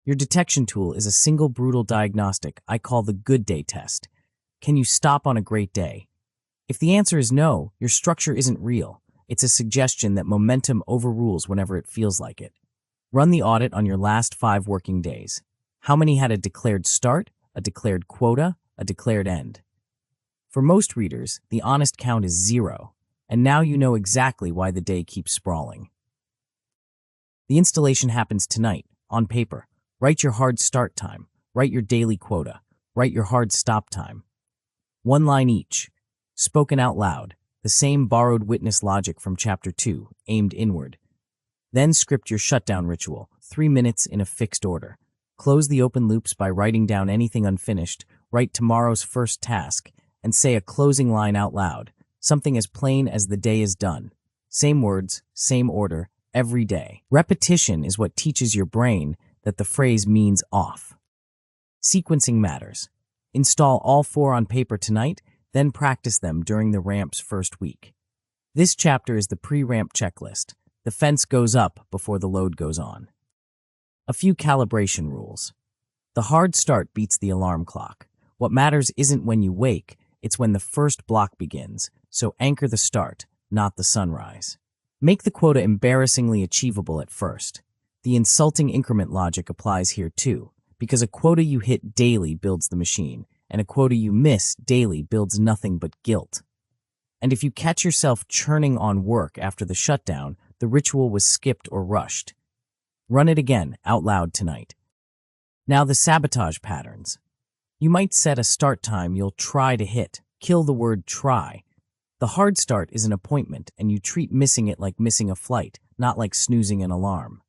Your detection tool is a single brutal diagnostic I call the good day test. Can you stop on a great day? If the answer is no, your structure isn't real. It's a suggestion that momentum overrules whenever it feels like it. Run the audit on your last 5 working days. How many had a declared start, a declared quota, a declared end? For most readers, the honest count is 0, and now you know exactly why the day keeps sprawling. The installation happens tonight, on paper. Write your hard start time, write your daily quota, write your hard stop time. 1 line each, spoken out loud, the same borrowed witness logic from Chapter 2, aimed inward. Then script your shutdown ritual, 3 minutes in a fixed order. Close the open loops by writing down anything unfinished, write tomorrow's first task, and say a closing line out loud, something as plain as "the day is done." Same words, same order, every day. Repetition is what teaches your brain that the phrase means off. Sequencing matters. Install all 4 on paper tonight, then practice them during the ramp's first week. This chapter is the pre-ramp checklist. The fence goes up before the load goes on. A few calibration rules. The hard start beats the alarm clock. What matters isn't when you wake, it's when the first block begins, so anchor the start, not the sunrise. Make the quota embarrassingly achievable at first. The insulting increment logic applies here too, because a quota you hit daily builds the machine, and a quota you miss daily builds nothing but guilt. And if you catch yourself churning on work after the shutdown, the ritual was skipped or rushed. Run it again, out loud tonight. Now the sabotage patterns. You might set a start time you'll try to hit. Kill the word try. The hard start is an appointment, and you treat missing it like missing a flight, not like snoozing an alarm.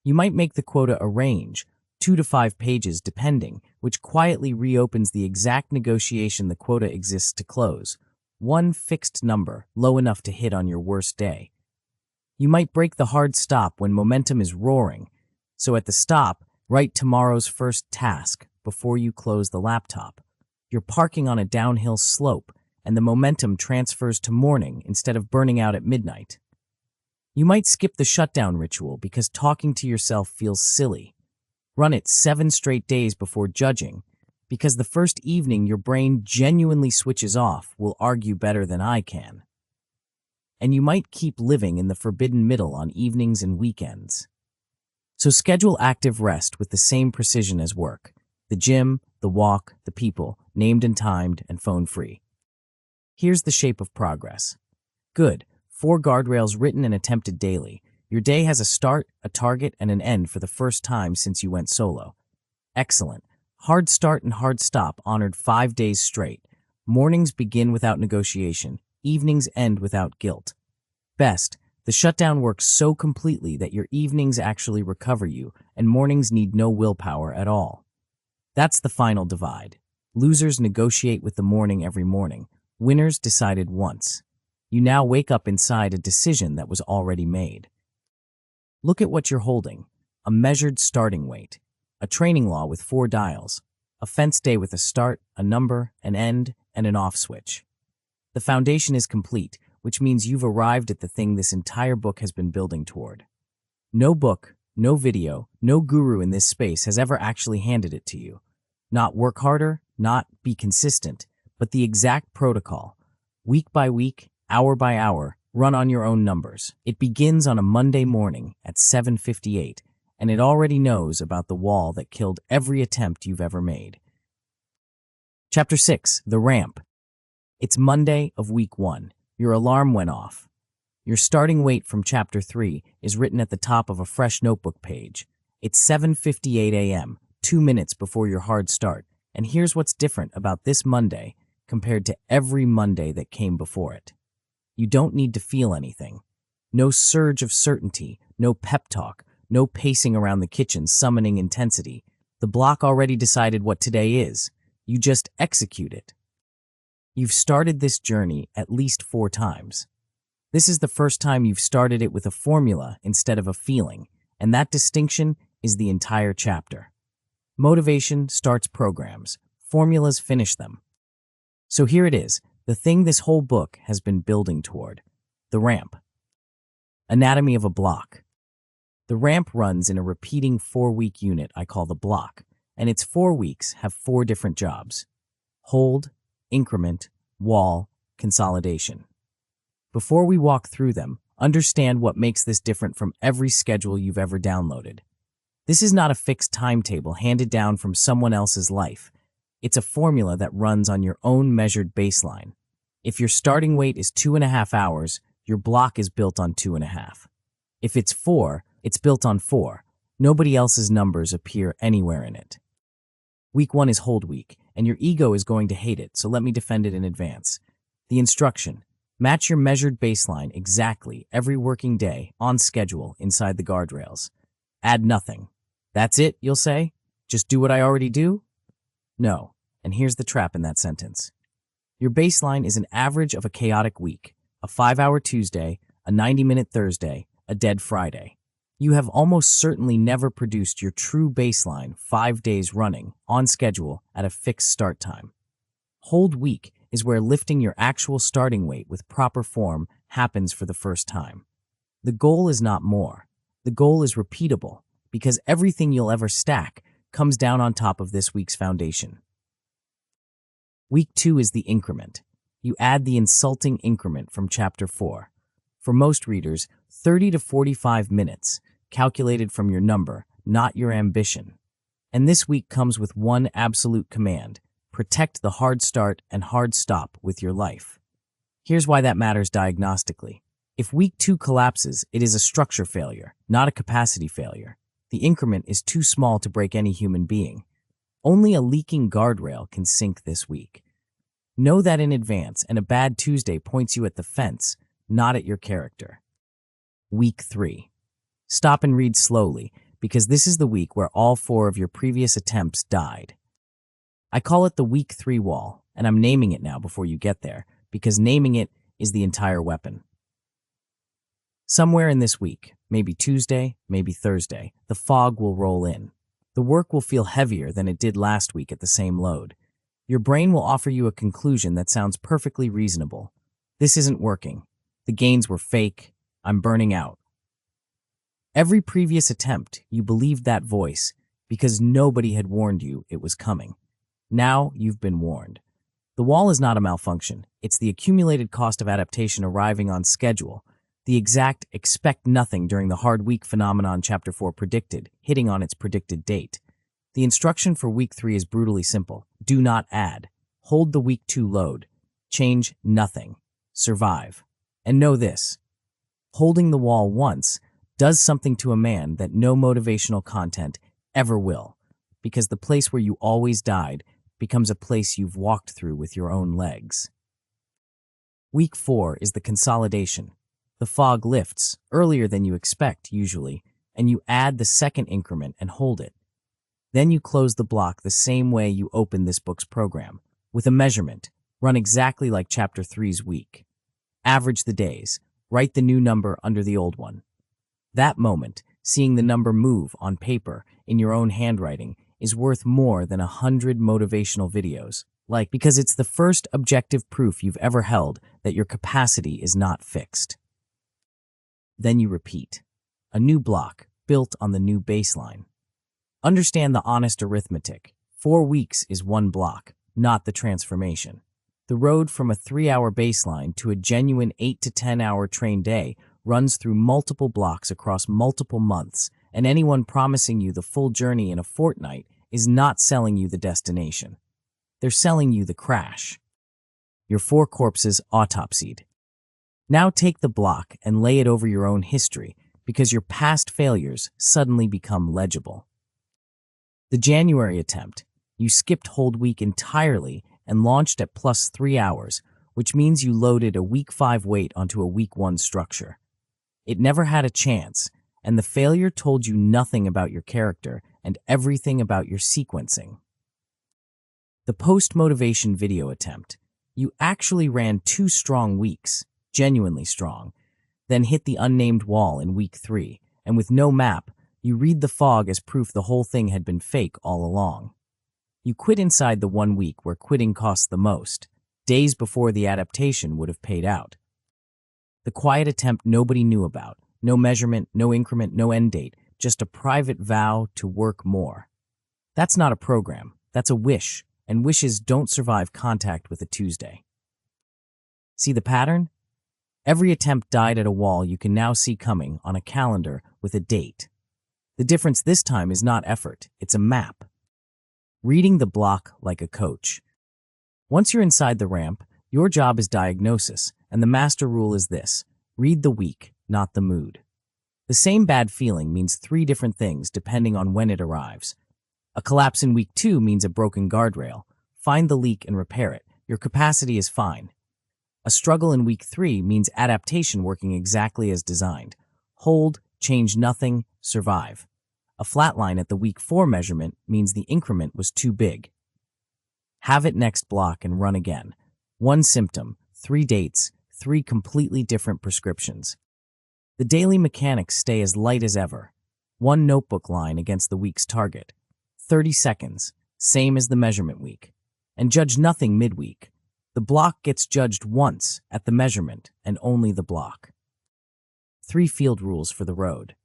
You might make the quota a range, 2 to 5 pages depending, which quietly reopens the exact negotiation the quota exists to close. One fixed number, low enough to hit on your worst day. You might break the hard stop when momentum is roaring, so at the stop, write tomorrow's first task before you close the laptop. You're parking on a downhill slope, and the momentum transfers to morning instead of burning out at midnight. You might skip the shutdown ritual because talking to yourself feels silly. Run it 7 straight days before judging, because the first evening your brain genuinely switches off will argue better than I can. And you might keep living in the forbidden middle on evenings and weekends. So schedule active rest with the same precision as work. The gym, the walk, the people, named and timed, and phone-free. Here's the shape of progress. Good. 4 guardrails written and attempted daily. Your day has a start, a target, and an end for the first time since you went solo. Excellent. Hard start and hard stop honored 5 days straight. Mornings begin without negotiation. Evenings end without guilt. Best. The shutdown works so completely that your evenings actually recover you, and mornings need no willpower at all. That's the final divide. Losers negotiate with the morning every morning. Winners decided once. You now wake up inside a decision that was already made. Look at what you're holding. A measured starting weight. A training law with 4 dials. A fence day with a start, a number, an end, and an off switch. The foundation is complete, which means you've arrived at the thing this entire book has been building toward. No book, no video, no guru in this space has ever actually handed it to you. Not work harder, not be consistent, but the exact protocol. Week by week, hour by hour, run on your own numbers. It begins on a Monday morning at 7:58, and it already knows about the wall that killed every attempt you've ever made. Chapter 6, The Ramp. It's Monday of week 1. Your alarm went off. Your starting weight from Chapter 3 is written at the top of a fresh notebook page. It's 7:58 a.m., 2 minutes before your hard start, and here's what's different about this Monday compared to every Monday that came before it. You don't need to feel anything. No surge of certainty, no pep talk, no pacing around the kitchen summoning intensity. The block already decided what today is. You just execute it. You've started this journey at least 4 times. This is the first time you've started it with a formula instead of a feeling, and that distinction is the entire chapter. Motivation starts programs. Formulas finish them. So here it is, the thing this whole book has been building toward. The ramp. Anatomy of a block. The ramp runs in a repeating 4-week unit I call the block, and its 4 weeks have 4 different jobs. Hold, increment, wall, consolidation. Before we walk through them, understand what makes this different from every schedule you've ever downloaded. This is not a fixed timetable handed down from someone else's life. It's a formula that runs on your own measured baseline. If your starting weight is 2.5 hours, your block is built on 2.5. If it's 4, it's built on 4. Nobody else's numbers appear anywhere in it. Week 1 is hold week, and your ego is going to hate it, so let me defend it in advance. The instruction: match your measured baseline exactly every working day, on schedule, inside the guardrails. Add nothing. That's it, you'll say? Just do what I already do? No, and here's the trap in that sentence. Your baseline is an average of a chaotic week, a 5-hour Tuesday, a 90-minute Thursday, a dead Friday. You have almost certainly never produced your true baseline 5 days running, on schedule, at a fixed start time. Hold week is where lifting your actual starting weight with proper form happens for the first time. The goal is not more. The goal is repeatable, because everything you'll ever stack comes down on top of this week's foundation. Week 2 is the increment. You add the insulting increment from Chapter 4. For most readers, 30 to 45 minutes, calculated from your number, not your ambition. And this week comes with one absolute command: protect the hard start and hard stop with your life. Here's why that matters diagnostically. If week 2 collapses, it is a structure failure, not a capacity failure. The increment is too small to break any human being. Only a leaking guardrail can sink this week. Know that in advance, and a bad Tuesday points you at the fence, not at your character. Week 3. Stop and read slowly, because this is the week where all 4 of your previous attempts died. I call it the Week 3 wall, and I'm naming it now before you get there, because naming it is the entire weapon. Somewhere in this week, maybe Tuesday, maybe Thursday, the fog will roll in. The work will feel heavier than it did last week at the same load. Your brain will offer you a conclusion that sounds perfectly reasonable. This isn't working. The gains were fake. I'm burning out. Every previous attempt, you believed that voice because nobody had warned you it was coming. Now you've been warned. The wall is not a malfunction. It's the accumulated cost of adaptation arriving on schedule. The exact expect nothing during the hard week phenomenon Chapter 4 predicted, hitting on its predicted date. The instruction for Week 3 is brutally simple. Do not add. Hold the Week 2 load. Change nothing. Survive. And know this: holding the wall once does something to a man that no motivational content ever will, because the place where you always died becomes a place you've walked through with your own legs. Week 4 is the consolidation. The fog lifts, earlier than you expect, usually, and you add the second increment and hold it. Then you close the block the same way you open this book's program, with a measurement, run exactly like Chapter 3's week. Average the days, write the new number under the old one. That moment, seeing the number move on paper in your own handwriting, is worth more than 100 motivational videos, because it's the first objective proof you've ever held that your capacity is not fixed. Then you repeat. A new block, built on the new baseline. Understand the honest arithmetic. 4 weeks is one block, not the transformation. The road from a 3-hour baseline to a genuine 8 to 10-hour train day runs through multiple blocks across multiple months, and anyone promising you the full journey in a fortnight is not selling you the destination. They're selling you the crash. Your 4 corpses autopsied. Now take the block and lay it over your own history, because your past failures suddenly become legible. The January attempt, you skipped hold week entirely and launched at plus 3 hours, which means you loaded a week 5 weight onto a week 1 structure. It never had a chance, and the failure told you nothing about your character and everything about your sequencing. The post-motivation video attempt, you actually ran 2 strong weeks, genuinely strong, then hit the unnamed wall in week 3, and with no map, you read the fog as proof the whole thing had been fake all along. You quit inside the 1 week where quitting costs the most, days before the adaptation would have paid out. The quiet attempt nobody knew about, no measurement, no increment, no end date, just a private vow to work more. That's not a program, that's a wish, and wishes don't survive contact with a Tuesday. See the pattern? Every attempt died at a wall you can now see coming on a calendar with a date. The difference this time is not effort, it's a map. Reading the block like a coach. Once you're inside the ramp, your job is diagnosis, and the master rule is this: read the week, not the mood. The same bad feeling means 3 different things depending on when it arrives. A collapse in week 2 means a broken guardrail. Find the leak and repair it. Your capacity is fine. A struggle in week 3 means adaptation working exactly as designed. Hold, change nothing, survive. A flatline at the week 4 measurement means the increment was too big. Have it next block and run again. One symptom, 3 dates, 3 completely different prescriptions. The daily mechanics stay as light as ever. 1 notebook line against the week's target. 30 seconds, same as the measurement week. And judge nothing midweek. The block gets judged once at the measurement and only the block. 3 field rules for the road.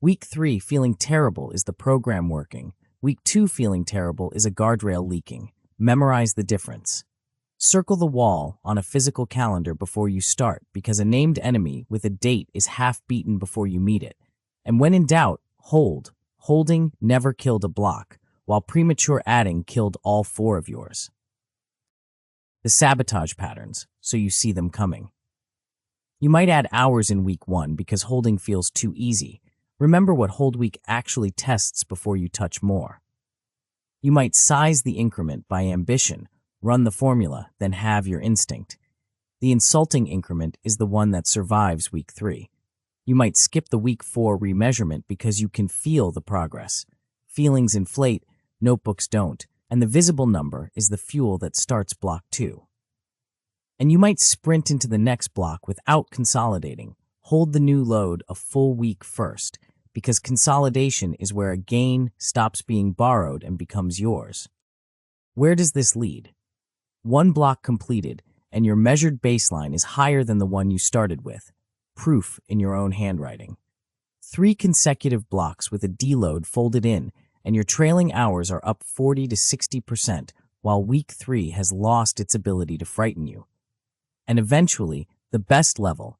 Week 3, feeling terrible is the program working. Week 2, feeling terrible is a guardrail leaking. Memorize the difference. Circle the wall on a physical calendar before you start because a named enemy with a date is half beaten before you meet it. And when in doubt, hold. Holding never killed a block, while premature adding killed all 4 of yours. The sabotage patterns, so you see them coming. You might add hours in week 1 because holding feels too easy. Remember what hold week actually tests before you touch more. You might size the increment by ambition, run the formula, then have your instinct. The insulting increment is the one that survives week 3. You might skip the week 4 remeasurement because you can feel the progress. Feelings inflate, notebooks don't, and the visible number is the fuel that starts block 2. And you might sprint into the next block without consolidating. Hold the new load a full week first, because consolidation is where a gain stops being borrowed and becomes yours. Where does this lead? 1 block completed, and your measured baseline is higher than the one you started with. Proof in your own handwriting. 3 consecutive blocks with a deload folded in, and your trailing hours are up 40 to 60%, while week 3 has lost its ability to frighten you. And eventually, the best level.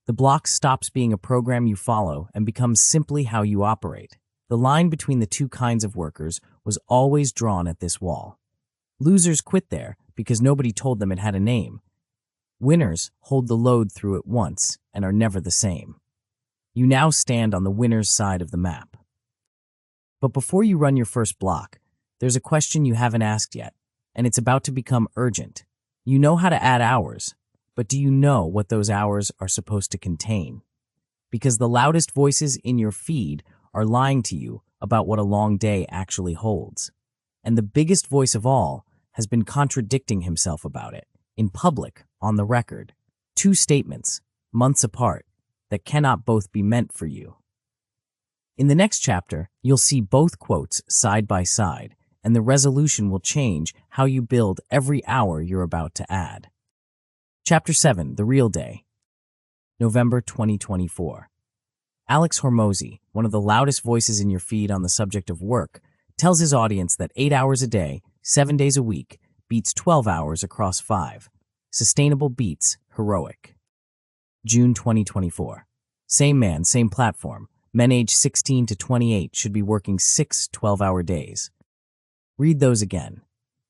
The block stops being a program you follow and becomes simply how you operate. The line between the 2 kinds of workers was always drawn at this wall. Losers quit there because nobody told them it had a name. Winners hold the load through it once and are never the same. You now stand on the winner's side of the map. But before you run your first block, there's a question you haven't asked yet, and it's about to become urgent. You know how to add hours, but do you know what those hours are supposed to contain? Because the loudest voices in your feed are lying to you about what a long day actually holds. And the biggest voice of all has been contradicting himself about it, in public, on the record. 2 statements, months apart, that cannot both be meant for you. In the next chapter, you'll see both quotes side by side, and the resolution will change how you build every hour you're about to add. Chapter 7, The Real Day. November 2024. Alex Hormozy, one of the loudest voices in your feed on the subject of work, tells his audience that 8 hours a day, 7 days a week, beats 12 hours across 5. Sustainable beats heroic. June 2024. Same man, same platform. Men aged 16 to 28 should be working 6 12-hour days. Read those again.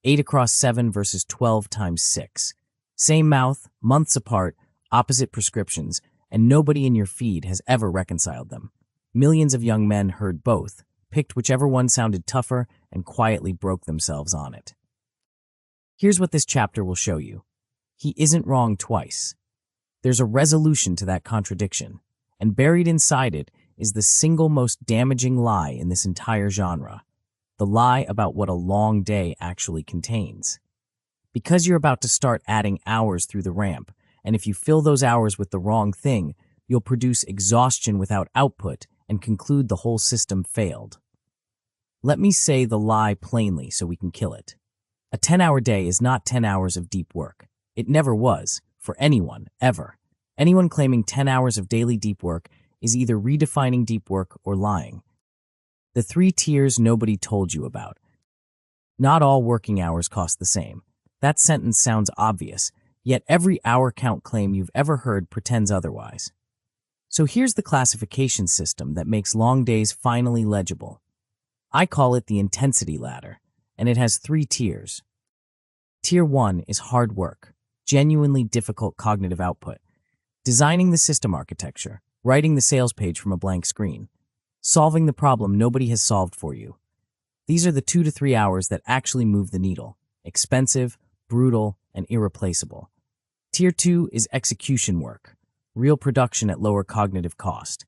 8 across 7 versus 12 times 6. Same mouth, months apart, opposite prescriptions, and nobody in your feed has ever reconciled them. Millions of young men heard both, picked whichever one sounded tougher, and quietly broke themselves on it. Here's what this chapter will show you. He isn't wrong twice. There's a resolution to that contradiction, and buried inside it is the single most damaging lie in this entire genre, the lie about what a long day actually contains. Because you're about to start adding hours through the ramp, and if you fill those hours with the wrong thing, you'll produce exhaustion without output and conclude the whole system failed. Let me say the lie plainly so we can kill it. A 10-hour day is not 10 hours of deep work. It never was, for anyone, ever. Anyone claiming 10 hours of daily deep work is either redefining deep work or lying. The 3 tiers nobody told you about. Not all working hours cost the same. That sentence sounds obvious, yet every hour count claim you've ever heard pretends otherwise. So here's the classification system that makes long days finally legible. I call it the intensity ladder, and it has 3 tiers. Tier 1 is hard work, genuinely difficult cognitive output. Designing the system architecture, writing the sales page from a blank screen, solving the problem nobody has solved for you. These are the 2 to 3 hours that actually move the needle. Expensive, brutal, and irreplaceable. Tier 2 is execution work, real production at lower cognitive cost.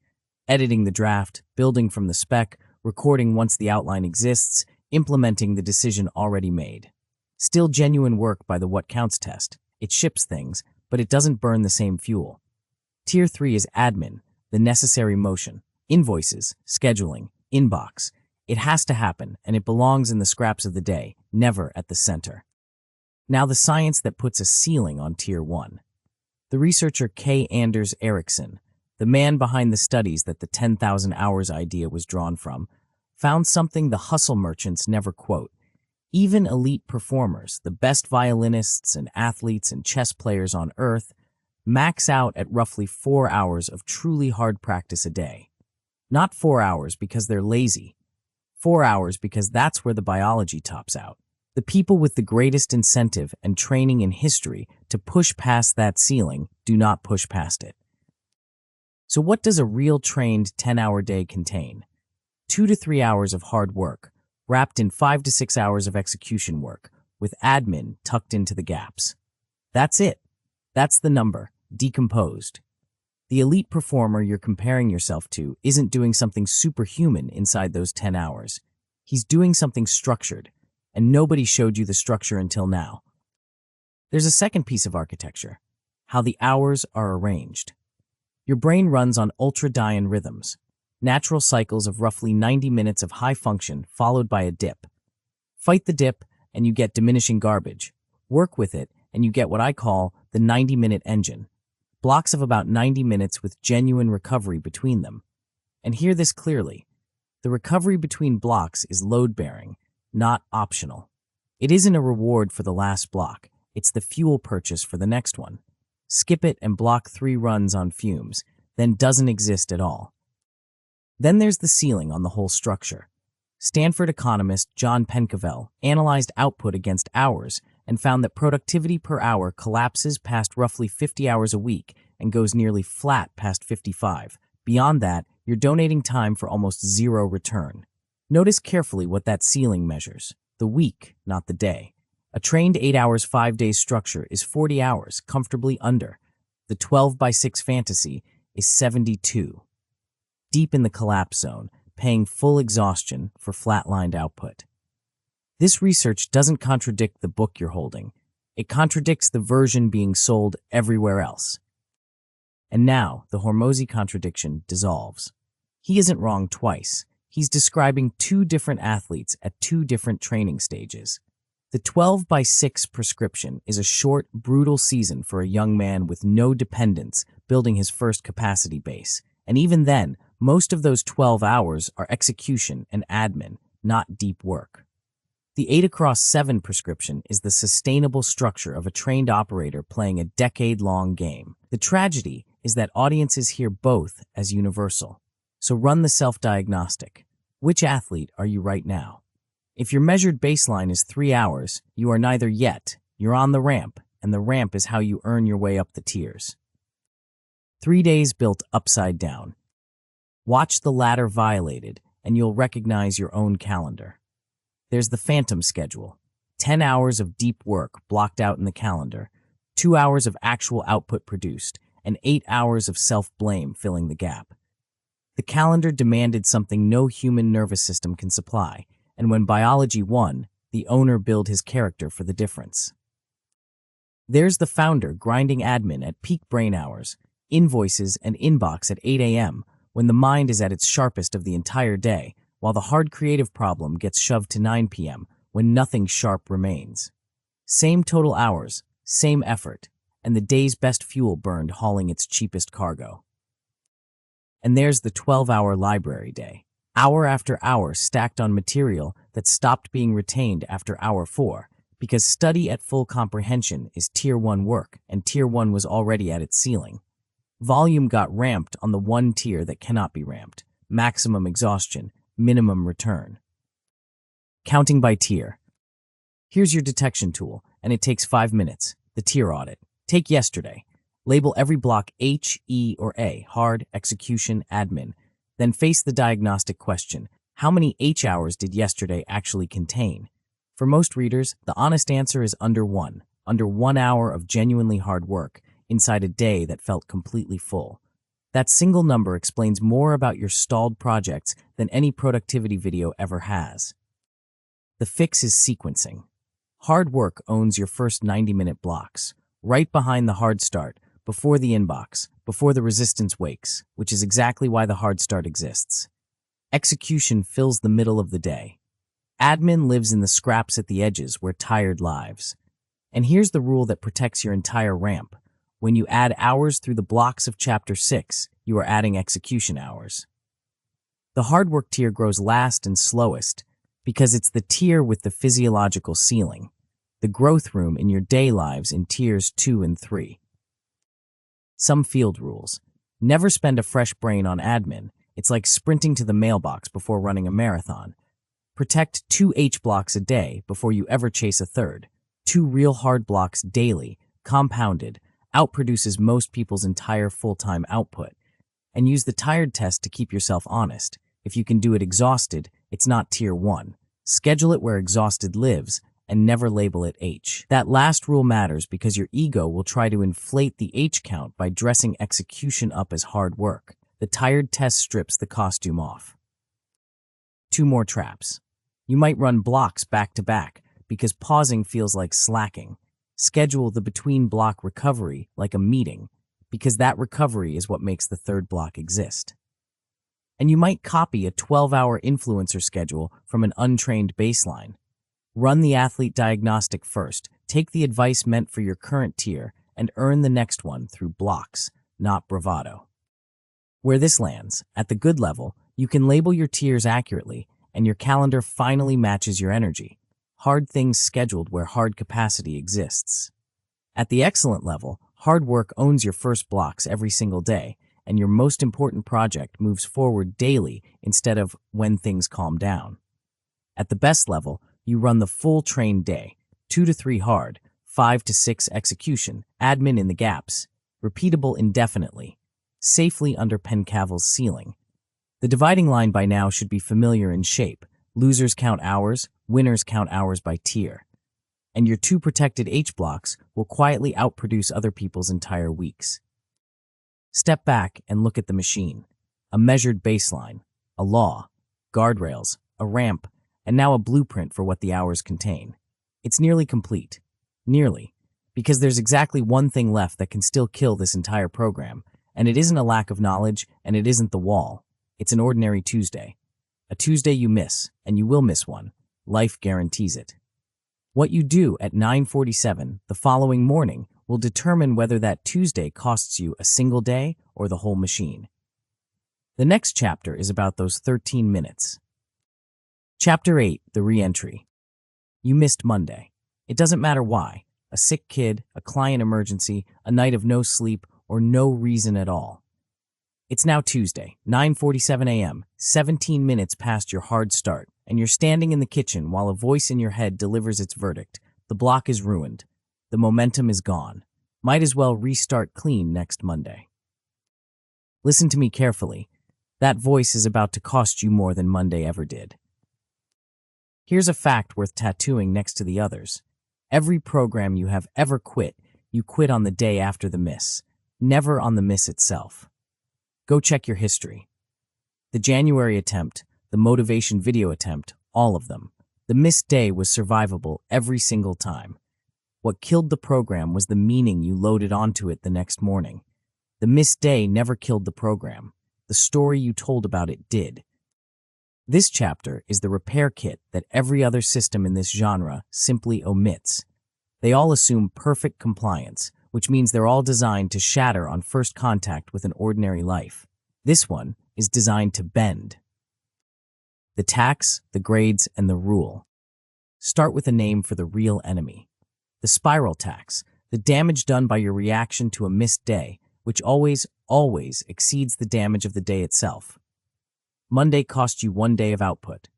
Editing the draft, building from the spec, recording once the outline exists, implementing the decision already made. Still genuine work by the what counts test, It ships things, but it doesn't burn the same fuel. Tier 3 is admin, the necessary motion. Invoices, scheduling, inbox. It has to happen, and it belongs in the scraps of the day, never at the center. Now the science that puts a ceiling on Tier 1. The researcher K. Anders Ericsson, the man behind the studies that the 10,000 hours idea was drawn from, found something the hustle merchants never quote. Even elite performers, the best violinists and athletes and chess players on Earth, max out at roughly 4 hours of truly hard practice a day. Not 4 hours because they're lazy. 4 hours because that's where the biology tops out. The people with the greatest incentive and training in history to push past that ceiling do not push past it. So what does a real trained 10-hour day contain? 2 to 3 hours of hard work, wrapped in 5 to 6 hours of execution work, with admin tucked into the gaps. That's it. That's the number, decomposed. The elite performer you're comparing yourself to isn't doing something superhuman inside those 10 hours. He's doing something structured, and nobody showed you the structure until now. There's a second piece of architecture, how the hours are arranged. Your brain runs on ultradian rhythms, natural cycles of roughly 90 minutes of high function followed by a dip. Fight the dip and you get diminishing garbage. Work with it and you get what I call the 90-minute engine. Blocks of about 90 minutes with genuine recovery between them. And hear this clearly. The recovery between blocks is load-bearing, not optional. It isn't a reward for the last block. It's the fuel purchase for the next one. Skip it and block 3 runs on fumes, then doesn't exist at all. Then there's the ceiling on the whole structure. Stanford economist John Pencavel analyzed output against hours and found that productivity per hour collapses past roughly 50 hours a week and goes nearly flat past 55. Beyond that, you're donating time for almost zero return. Notice carefully what that ceiling measures. The week, not the day. A trained 8 hours 5 days structure is 40 hours, comfortably under. The 12x6 fantasy is 72. Deep in the collapse zone, paying full exhaustion for flatlined output. This research doesn't contradict the book you're holding. It contradicts the version being sold everywhere else. And now, the Hormozi contradiction dissolves. He isn't wrong twice. He's describing 2 different athletes at 2 different training stages. The 12x6 prescription is a short, brutal season for a young man with no dependents building his first capacity base. And even then, most of those 12 hours are execution and admin, not deep work. The 8x7 prescription is the sustainable structure of a trained operator playing a decade-long game. The tragedy is that audiences hear both as universal. So run the self-diagnostic. Which athlete are you right now? If your measured baseline is 3 hours, you are neither yet. You're on the ramp, and the ramp is how you earn your way up the tiers. 3 days built upside down. Watch the ladder violated, and you'll recognize your own calendar. There's the phantom schedule. 10 hours of deep work blocked out in the calendar, 2 hours of actual output produced, and 8 hours of self-blame filling the gap. The calendar demanded something no human nervous system can supply, and when biology won, the owner billed his character for the difference. There's the founder grinding admin at peak brain hours, invoices and inbox at 8 a.m., when the mind is at its sharpest of the entire day, while the hard creative problem gets shoved to 9 p.m., when nothing sharp remains. Same total hours, same effort, and the day's best fuel burned hauling its cheapest cargo. And there's the 12-hour library day. Hour after hour stacked on material that stopped being retained after hour 4, because study at full comprehension is Tier 1 work, and Tier 1 was already at its ceiling. Volume got ramped on the one tier that cannot be ramped. Maximum exhaustion, minimum return. Counting by tier. Here's your detection tool, and it takes 5 minutes. The tier audit. Take yesterday. Label every block H, E, or A, hard, execution, admin. Then face the diagnostic question. How many H hours did yesterday actually contain? For most readers, the honest answer is under 1 hour of genuinely hard work inside a day that felt completely full. That single number explains more about your stalled projects than any productivity video ever has. The fix is sequencing. Hard work owns your first 90-minute blocks. right behind the hard start, before the inbox, before the resistance wakes, which is exactly why the hard start exists. Execution fills the middle of the day. Admin lives in the scraps at the edges where tired lives. And here's the rule that protects your entire ramp. When you add hours through the blocks of Chapter 6, you are adding execution hours. The hard work tier grows last and slowest because it's the tier with the physiological ceiling, the growth room in your day lives in tiers 2 and 3. Some field rules. Never spend a fresh brain on admin. It's like sprinting to the mailbox before running a marathon. Protect 2 H blocks a day before you ever chase a third. 2 real hard blocks daily, compounded, outproduces most people's entire full-time output. And use the tired test to keep yourself honest. If you can do it exhausted, it's not tier 1. Schedule it where exhausted lives, and never label it H. That last rule matters because your ego will try to inflate the H count by dressing execution up as hard work. The tired test strips the costume off. 2 more traps. You might run blocks back to back because pausing feels like slacking. Schedule the between block recovery like a meeting because that recovery is what makes the third block exist. And you might copy a 12-hour influencer schedule from an untrained baseline. Run the athlete diagnostic first, take the advice meant for your current tier, and earn the next one through blocks, not bravado. Where this lands, at the good level, you can label your tiers accurately, and your calendar finally matches your energy. Hard things scheduled where hard capacity exists. At the excellent level, hard work owns your first blocks every single day, and your most important project moves forward daily instead of when things calm down. At the best level, you run the full trained day, 2 to 3 hard, 5 to 6 execution, admin in the gaps, repeatable indefinitely, safely under Pencaval's ceiling. The dividing line by now should be familiar in shape. Losers count hours, winners count hours by tier. And your 2 protected H blocks will quietly outproduce other people's entire weeks. Step back and look at the machine. A measured baseline, a law, guardrails, a ramp, and now a blueprint for what the hours contain. It's nearly complete. Nearly. Because there's exactly one thing left that can still kill this entire program, and it isn't a lack of knowledge, and it isn't the wall. It's an ordinary Tuesday. A Tuesday you miss, and you will miss one. Life guarantees it. What you do at 9:47 the following morning will determine whether that Tuesday costs you a single day or the whole machine. The next chapter is about those 13 minutes. Chapter 8, the re-entry. You missed Monday. It doesn't matter why. A sick kid, a client emergency, a night of no sleep, or no reason at all. It's now Tuesday, 9:47 a.m., 17 minutes past your hard start, and you're standing in the kitchen while a voice in your head delivers its verdict. The block is ruined. The momentum is gone. Might as well restart clean next Monday. Listen to me carefully. That voice is about to cost you more than Monday ever did. Here's a fact worth tattooing next to the others. Every program you have ever quit, you quit on the day after the miss, never on the miss itself. Go check your history. The January attempt, the motivation video attempt, all of them. The missed day was survivable every single time. What killed the program was the meaning you loaded onto it the next morning. The missed day never killed the program. The story you told about it did. This chapter is the repair kit that every other system in this genre simply omits. They all assume perfect compliance, which means they're all designed to shatter on first contact with an ordinary life. This one is designed to bend. The tax, the grades, and the rule. Start with a name for the real enemy. The spiral tax, the damage done by your reaction to a missed day, which always exceeds the damage of the day itself. Monday cost you 1 day of output.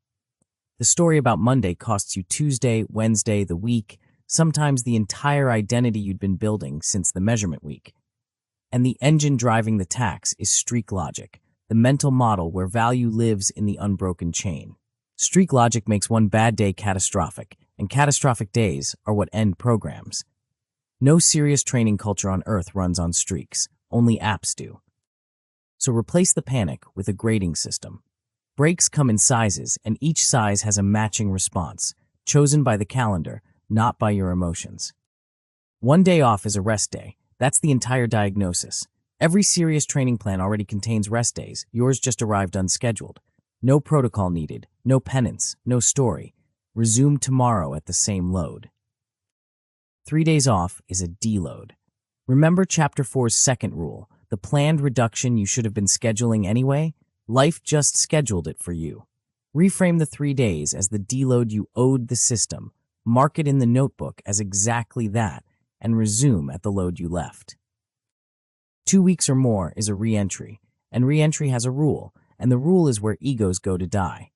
The story about Monday costs you Tuesday, Wednesday, the week, sometimes the entire identity you'd been building since the measurement week. And the engine driving the tax is streak logic, the mental model where value lives in the unbroken chain. Streak logic makes one bad day catastrophic, and catastrophic days are what end programs. No serious training culture on Earth runs on streaks, only apps do. So replace the panic with a grading system. Breaks come in sizes, and each size has a matching response, chosen by the calendar, not by your emotions. One day off is a rest day. That's the entire diagnosis. Every serious training plan already contains rest days. Yours just arrived unscheduled. No protocol needed, no penance, no story. Resume tomorrow at the same load. 3 days off is a deload. Remember Chapter 4's second rule, the planned reduction you should have been scheduling anyway? Life just scheduled it for you. Reframe the 3 days as the deload you owed the system. Mark it in the notebook as exactly that, and resume at the load you left. 2 weeks or more is a re-entry, and re-entry has a rule, and the rule is where egos go to die.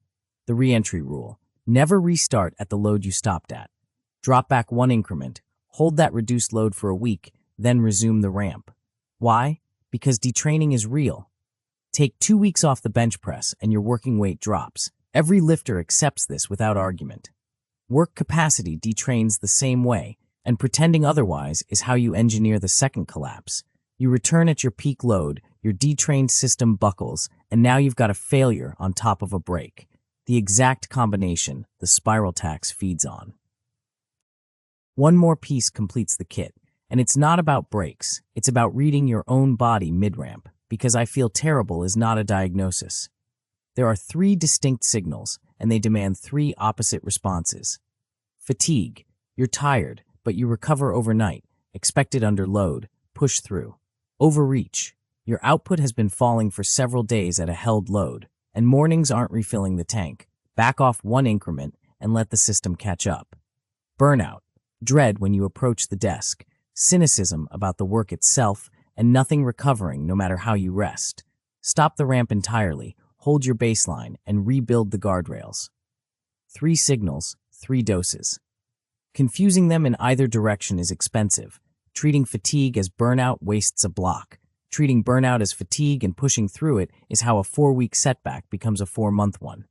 The re-entry rule: never restart at the load you stopped at. Drop back one increment, hold that reduced load for a week, then resume the ramp. Why? Because detraining is real. Take 2 weeks off the bench press and your working weight drops. Every lifter accepts this without argument. Work capacity detrains the same way, and pretending otherwise is how you engineer the second collapse. You return at your peak load, your detrained system buckles, and now you've got a failure on top of a break. The exact combination the spiral tax feeds on. One more piece completes the kit, and it's not about breaks. It's about reading your own body mid-ramp, because I feel terrible is not a diagnosis. There are 3 distinct signals, and they demand 3 opposite responses. Fatigue. You're tired, but you recover overnight, expected under load, push through. Overreach. Your output has been falling for several days at a held load, and mornings aren't refilling the tank. Back off one increment and let the system catch up. Burnout. Dread when you approach the desk. Cynicism about the work itself, and nothing recovering no matter how you rest. Stop the ramp entirely, hold your baseline, and rebuild the guardrails. 3 signals, 3 doses. Confusing them in either direction is expensive. Treating fatigue as burnout wastes a block. Treating burnout as fatigue and pushing through it is how a 4-week setback becomes a 4-month one.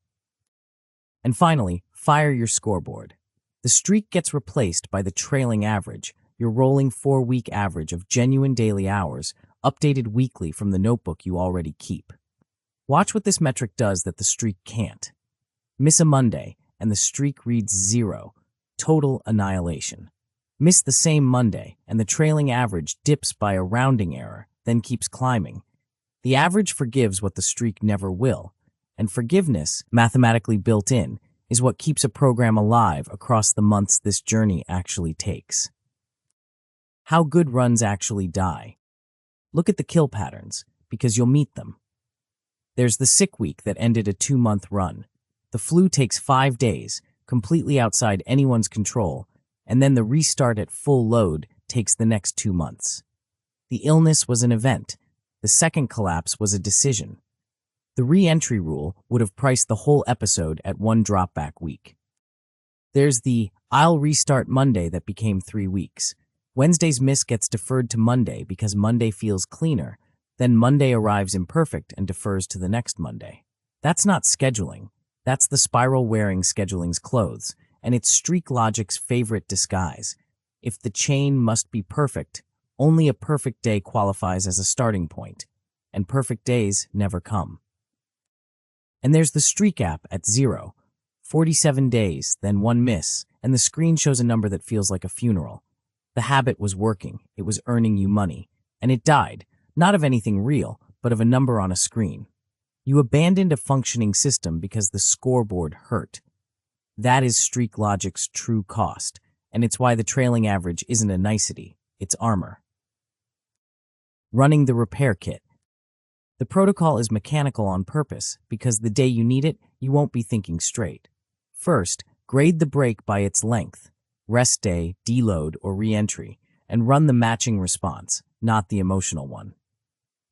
And finally, fire your scoreboard. The streak gets replaced by the trailing average, your rolling 4-week average of genuine daily hours, updated weekly from the notebook you already keep. Watch what this metric does that the streak can't. Miss a Monday, and the streak reads 0, total annihilation. Miss the same Monday, and the trailing average dips by a rounding error, then keeps climbing. The average forgives what the streak never will, and forgiveness, mathematically built in, is what keeps a program alive across the months this journey actually takes. How good runs actually die. Look at the kill patterns, because you'll meet them. There's the sick week that ended a 2-month run. The flu takes 5 days, completely outside anyone's control, and then the restart at full load takes the next 2 months. The illness was an event. The second collapse was a decision. The re-entry rule would have priced the whole episode at 1 drop-back week. There's the "I'll restart Monday" that became 3 weeks. Wednesday's miss gets deferred to Monday because Monday feels cleaner. Then Monday arrives imperfect and defers to the next Monday. That's not scheduling. That's the spiral wearing scheduling's clothes, and it's streak logic's favorite disguise. If the chain must be perfect, only a perfect day qualifies as a starting point, and perfect days never come. And there's the streak app at 0, 47 days, then 1 miss, and the screen shows a number that feels like a funeral. The habit was working, it was earning you money, and it died, not of anything real, but of a number on a screen. You abandoned a functioning system because the scoreboard hurt. That is streak logic's true cost, and it's why the trailing average isn't a nicety, it's armor. Running the repair kit. The protocol is mechanical on purpose because the day you need it, you won't be thinking straight. First, grade the break by its length, rest day, deload, or re-entry, and run the matching response, not the emotional one.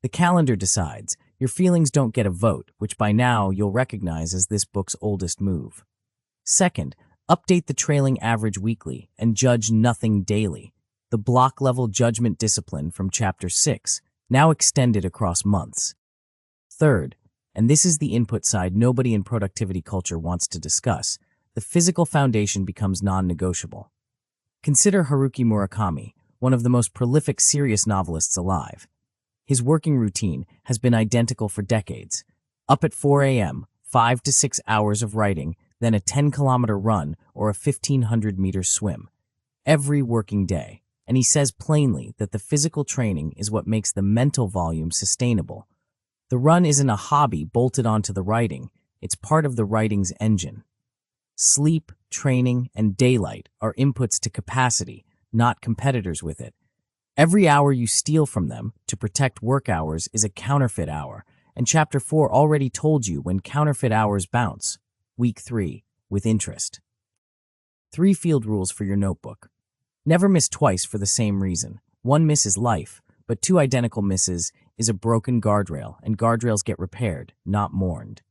The calendar decides. Your feelings don't get a vote, which by now you'll recognize as this book's oldest move. Second, update the trailing average weekly and judge nothing daily. The block-level judgment discipline from Chapter 6, now extended across months. Third, and this is the input side nobody in productivity culture wants to discuss, the physical foundation becomes non-negotiable. Consider Haruki Murakami, one of the most prolific serious novelists alive. His working routine has been identical for decades. Up at 4 a.m., 5 to 6 hours of writing, then a 10-kilometer run or a 1,500-meter swim. Every working day. and he says plainly that the physical training is what makes the mental volume sustainable. The run isn't a hobby bolted onto the writing, it's part of the writing's engine. Sleep, training, and daylight are inputs to capacity, not competitors with it. Every hour you steal from them to protect work hours is a counterfeit hour, and Chapter 4 already told you when counterfeit hours bounce. Week 3, with interest. 3 field rules for your notebook. Never miss twice for the same reason. 1 miss is life, but 2 identical misses is a broken guardrail, and guardrails get repaired, not mourned.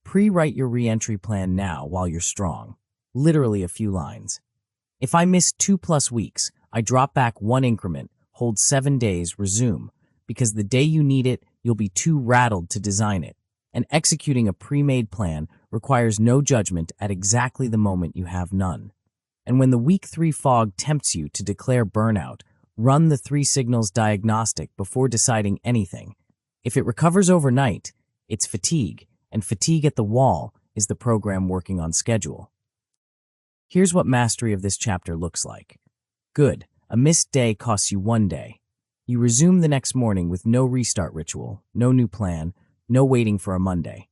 Pre-write your re-entry plan now while you're strong. Literally a few lines. If I miss 2+ weeks, I drop back 1 increment, hold 7 days, resume, because the day you need it, you'll be too rattled to design it. And executing a pre-made plan requires no judgment at exactly the moment you have none. And when the week 3 fog tempts you to declare burnout, run the 3 signals diagnostic before deciding anything. If it recovers overnight, it's fatigue, and fatigue at the wall is the program working on schedule. Here's what mastery of this chapter looks like. Good. A missed day costs you 1 day. You resume the next morning with no restart ritual, no new plan, no waiting for a Monday.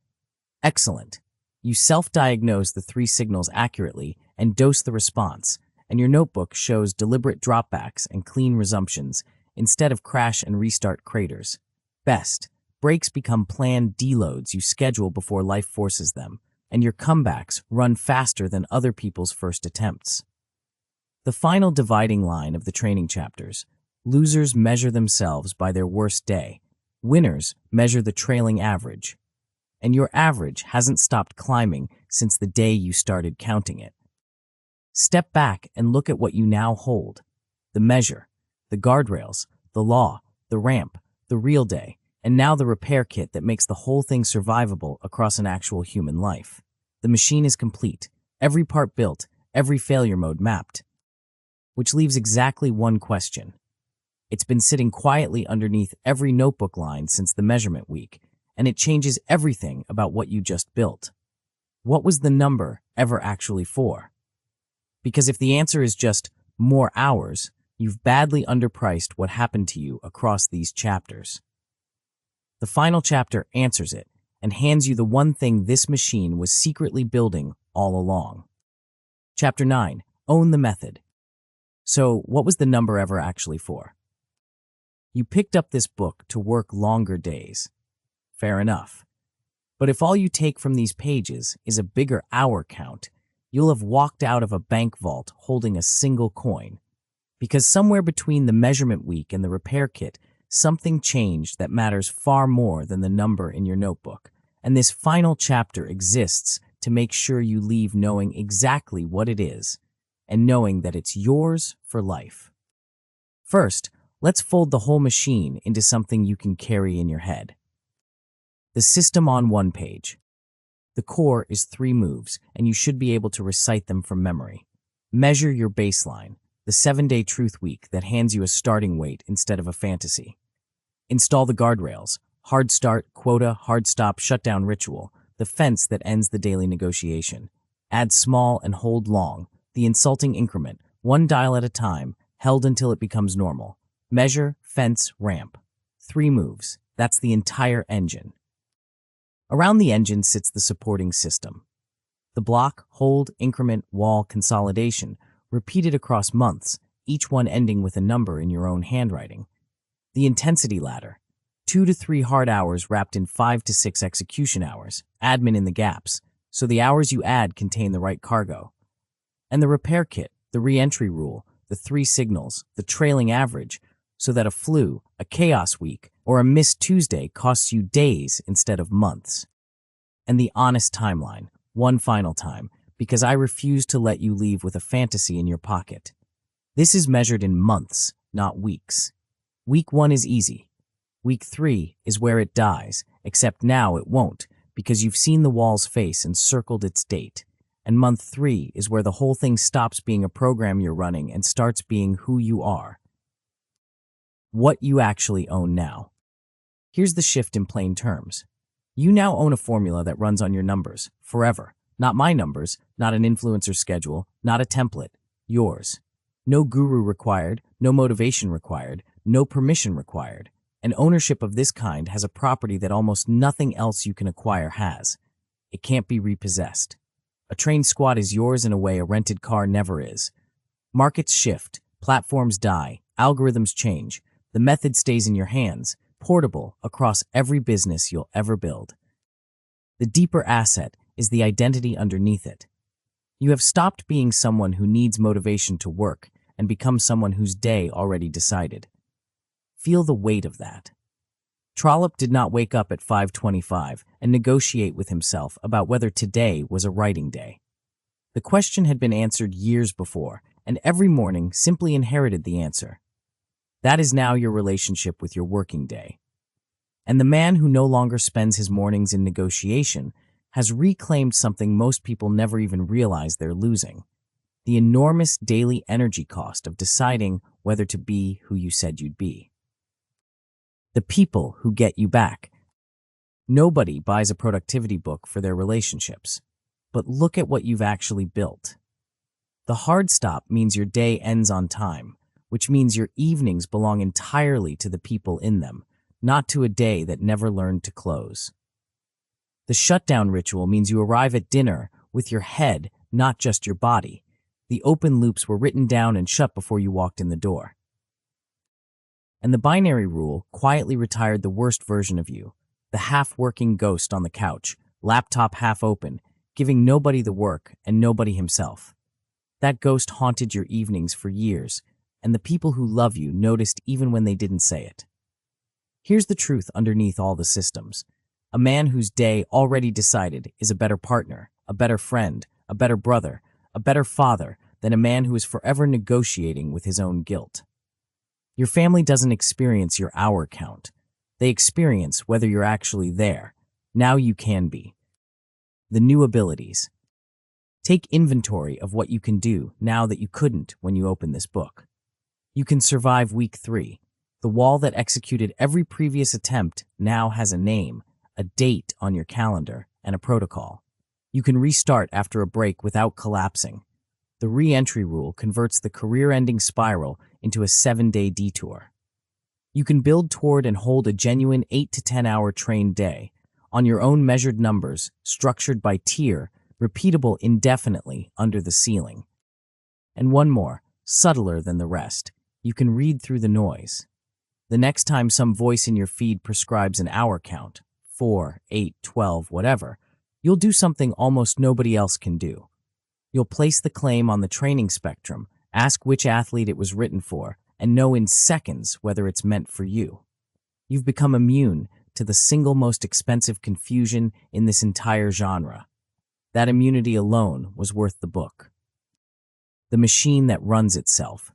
Excellent. You self-diagnose the 3 signals accurately and dose the response, and your notebook shows deliberate dropbacks and clean resumptions instead of crash and restart craters. Best. Breaks become planned deloads you schedule before life forces them, and your comebacks run faster than other people's first attempts. The final dividing line of the training chapters. Losers measure themselves by their worst day. Winners measure the trailing average. And your average hasn't stopped climbing since the day you started counting it. Step back and look at what you now hold. The measure, the guardrails, the law, the ramp, the real day, and now the repair kit that makes the whole thing survivable across an actual human life. The machine is complete, every part built, every failure mode mapped. Which leaves exactly one question. It's been sitting quietly underneath every notebook line since the measurement week, and it changes everything about what you just built. What was the number ever actually for? Because if the answer is just more hours, you've badly underpriced what happened to you across these chapters. The final chapter answers it and hands you the one thing this machine was secretly building all along. Chapter 9, Own the Method. So, what was the number ever actually for? You picked up this book to work longer days. Fair enough. But if all you take from these pages is a bigger hour count, you'll have walked out of a bank vault holding a single coin. Because somewhere between the measurement week and the repair kit, something changed that matters far more than the number in your notebook. And this final chapter exists to make sure you leave knowing exactly what it is, and knowing that it's yours for life. First, let's fold the whole machine into something you can carry in your head. The system on one page. The core is 3 moves, and you should be able to recite them from memory. Measure your baseline, the 7-day truth week that hands you a starting weight instead of a fantasy. Install the guardrails, hard start, quota, hard stop, shutdown ritual, the fence that ends the daily negotiation. Add small and hold long, the insulting increment, 1 dial at a time, held until it becomes normal. Measure, fence, ramp. 3 moves. That's the entire engine. Around the engine sits the supporting system. The block, hold, increment, wall, consolidation, repeated across months, each one ending with a number in your own handwriting. The intensity ladder. 2 to 3 hard hours wrapped in 5 to 6 execution hours, admin in the gaps, so the hours you add contain the right cargo. And the repair kit, the re-entry rule, the 3 signals, the trailing average, so that a flu, a chaos week, or a missed Tuesday costs you days instead of months. And the honest timeline, one final time, because I refuse to let you leave with a fantasy in your pocket. This is measured in months, not weeks. Week 1 is easy. Week 3 is where it dies, except now it won't, because you've seen the wall's face and circled its date. And month 3 is where the whole thing stops being a program you're running and starts being who you are. What you actually own now. Here's the shift in plain terms. You now own a formula that runs on your numbers, forever. Not my numbers, not an influencer schedule, not a template. Yours. No guru required, no motivation required, no permission required. And ownership of this kind has a property that almost nothing else you can acquire has. It can't be repossessed. A trained squad is yours in a way a rented car never is. Markets shift, platforms die, algorithms change. The method stays in your hands, portable across every business you'll ever build. The deeper asset is the identity underneath it. You have stopped being someone who needs motivation to work and become someone whose day already decided. Feel the weight of that. Trollope did not wake up at 5:25 and negotiate with himself about whether today was a writing day. The question had been answered years before, and every morning simply inherited the answer. That is now your relationship with your working day. And the man who no longer spends his mornings in negotiation has reclaimed something most people never even realize they're losing: the enormous daily energy cost of deciding whether to be who you said you'd be. The people who get you back. Nobody buys a productivity book for their relationships, but look at what you've actually built. The hard stop means your day ends on time, which means your evenings belong entirely to the people in them, not to a day that never learned to close. The shutdown ritual means you arrive at dinner with your head, not just your body. The open loops were written down and shut before you walked in the door. And the binary rule quietly retired the worst version of you, the half-working ghost on the couch, laptop half open, giving nobody the work and nobody himself. That ghost haunted your evenings for years, and the people who love you noticed even when they didn't say it. Here's the truth underneath all the systems. A man whose day already decided is a better partner, a better friend, a better brother, a better father than a man who is forever negotiating with his own guilt. Your family doesn't experience your hour count. They experience whether you're actually there. Now you can be. The new abilities. Take inventory of what you can do now that you couldn't when you opened this book. You can survive week 3. The wall that executed every previous attempt now has a name, a date on your calendar, and a protocol. You can restart after a break without collapsing. The re-entry rule converts the career-ending spiral into a 7-day detour. You can build toward and hold a genuine 8 to 10 hour trained day, on your own measured numbers, structured by tier, repeatable indefinitely under the ceiling. And one more, subtler than the rest. You can read through the noise. The next time some voice in your feed prescribes an hour count, 4, 8, 12, whatever, you'll do something almost nobody else can do. You'll place the claim on the training spectrum, ask which athlete it was written for, and know in seconds whether it's meant for you. You've become immune to the single most expensive confusion in this entire genre. That immunity alone was worth the book. The machine that runs itself.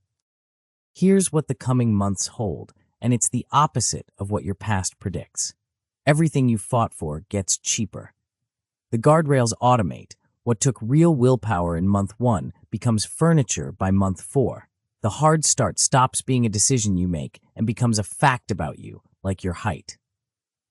Here's what the coming months hold, and it's the opposite of what your past predicts. Everything you fought for gets cheaper. The guardrails automate. What took real willpower in month 1 becomes furniture by month 4. The hard start stops being a decision you make and becomes a fact about you, like your height.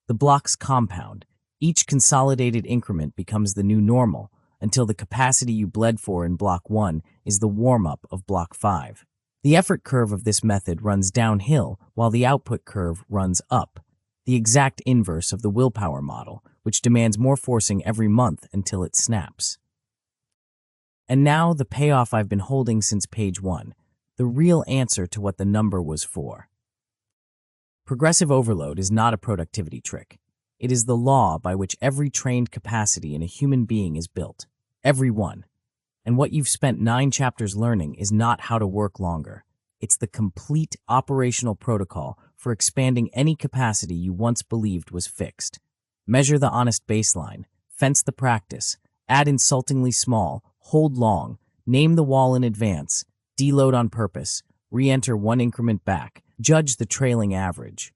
The blocks compound. Each consolidated increment becomes the new normal until the capacity you bled for in block 1 is the warm-up of block 5. The effort curve of this method runs downhill while the output curve runs up, the exact inverse of the willpower model, which demands more forcing every month until it snaps. And now the payoff I've been holding since page 1, the real answer to what the number was for. Progressive overload is not a productivity trick. It is the law by which every trained capacity in a human being is built. Every one. And what you've spent 9 chapters learning is not how to work longer. It's the complete operational protocol for expanding any capacity you once believed was fixed. Measure the honest baseline, fence the practice, add insultingly small, hold long, name the wall in advance, deload on purpose, re-enter 1 increment back, judge the trailing average.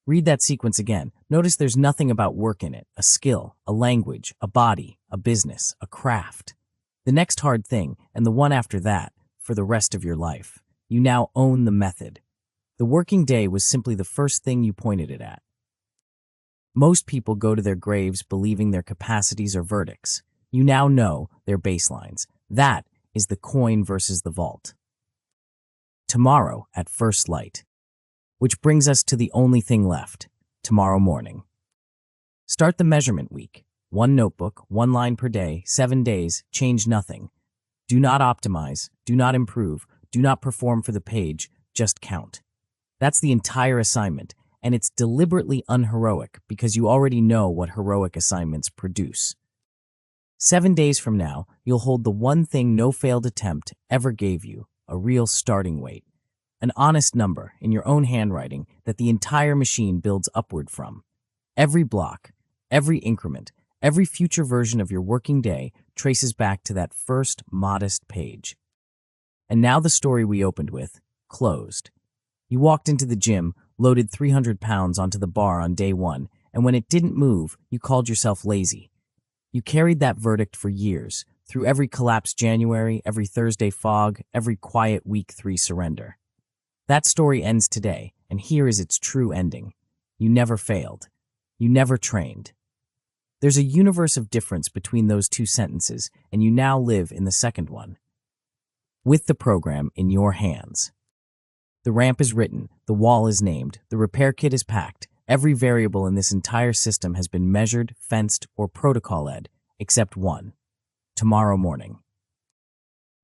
Read that sequence again. Notice there's nothing about work in it, a skill, a language, a body, a business, a craft. The next hard thing, and the one after that, for the rest of your life. You now own the method. The working day was simply the first thing you pointed it at. Most people go to their graves believing their capacities are verdicts. You now know their baselines. That is the coin versus the vault. tomorrow at first light. Which brings us to the only thing left, tomorrow morning. Start the measurement week. 1 notebook, 1 line per day, 7 days, change nothing. Do not optimize, do not improve, do not perform for the page, just count. That's the entire assignment, and it's deliberately unheroic because you already know what heroic assignments produce. 7 days from now, you'll hold the one thing no failed attempt ever gave you, a real starting weight. An honest number in your own handwriting that the entire machine builds upward from. Every block, every increment, every future version of your working day traces back to that first modest page. And now the story we opened with, closed. You walked into the gym, loaded 300 pounds onto the bar on day 1, and when it didn't move, you called yourself lazy. You carried that verdict for years, through every collapsed January, every Thursday fog, every quiet week 3 surrender. That story ends today, and here is its true ending. You never failed. You never trained. There's a universe of difference between those 2 sentences, and you now live in the second one. With the program in your hands. The ramp is written, the wall is named, the repair kit is packed. Every variable in this entire system has been measured, fenced, or protocol-ed, except one. Tomorrow morning.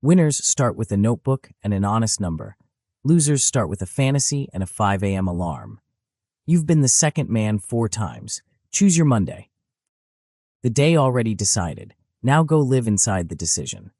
Winners start with a notebook and an honest number. Losers start with a fantasy and a 5 a.m. alarm. You've been the second man 4 times. Choose your Monday. The day already decided. Now go live inside the decision.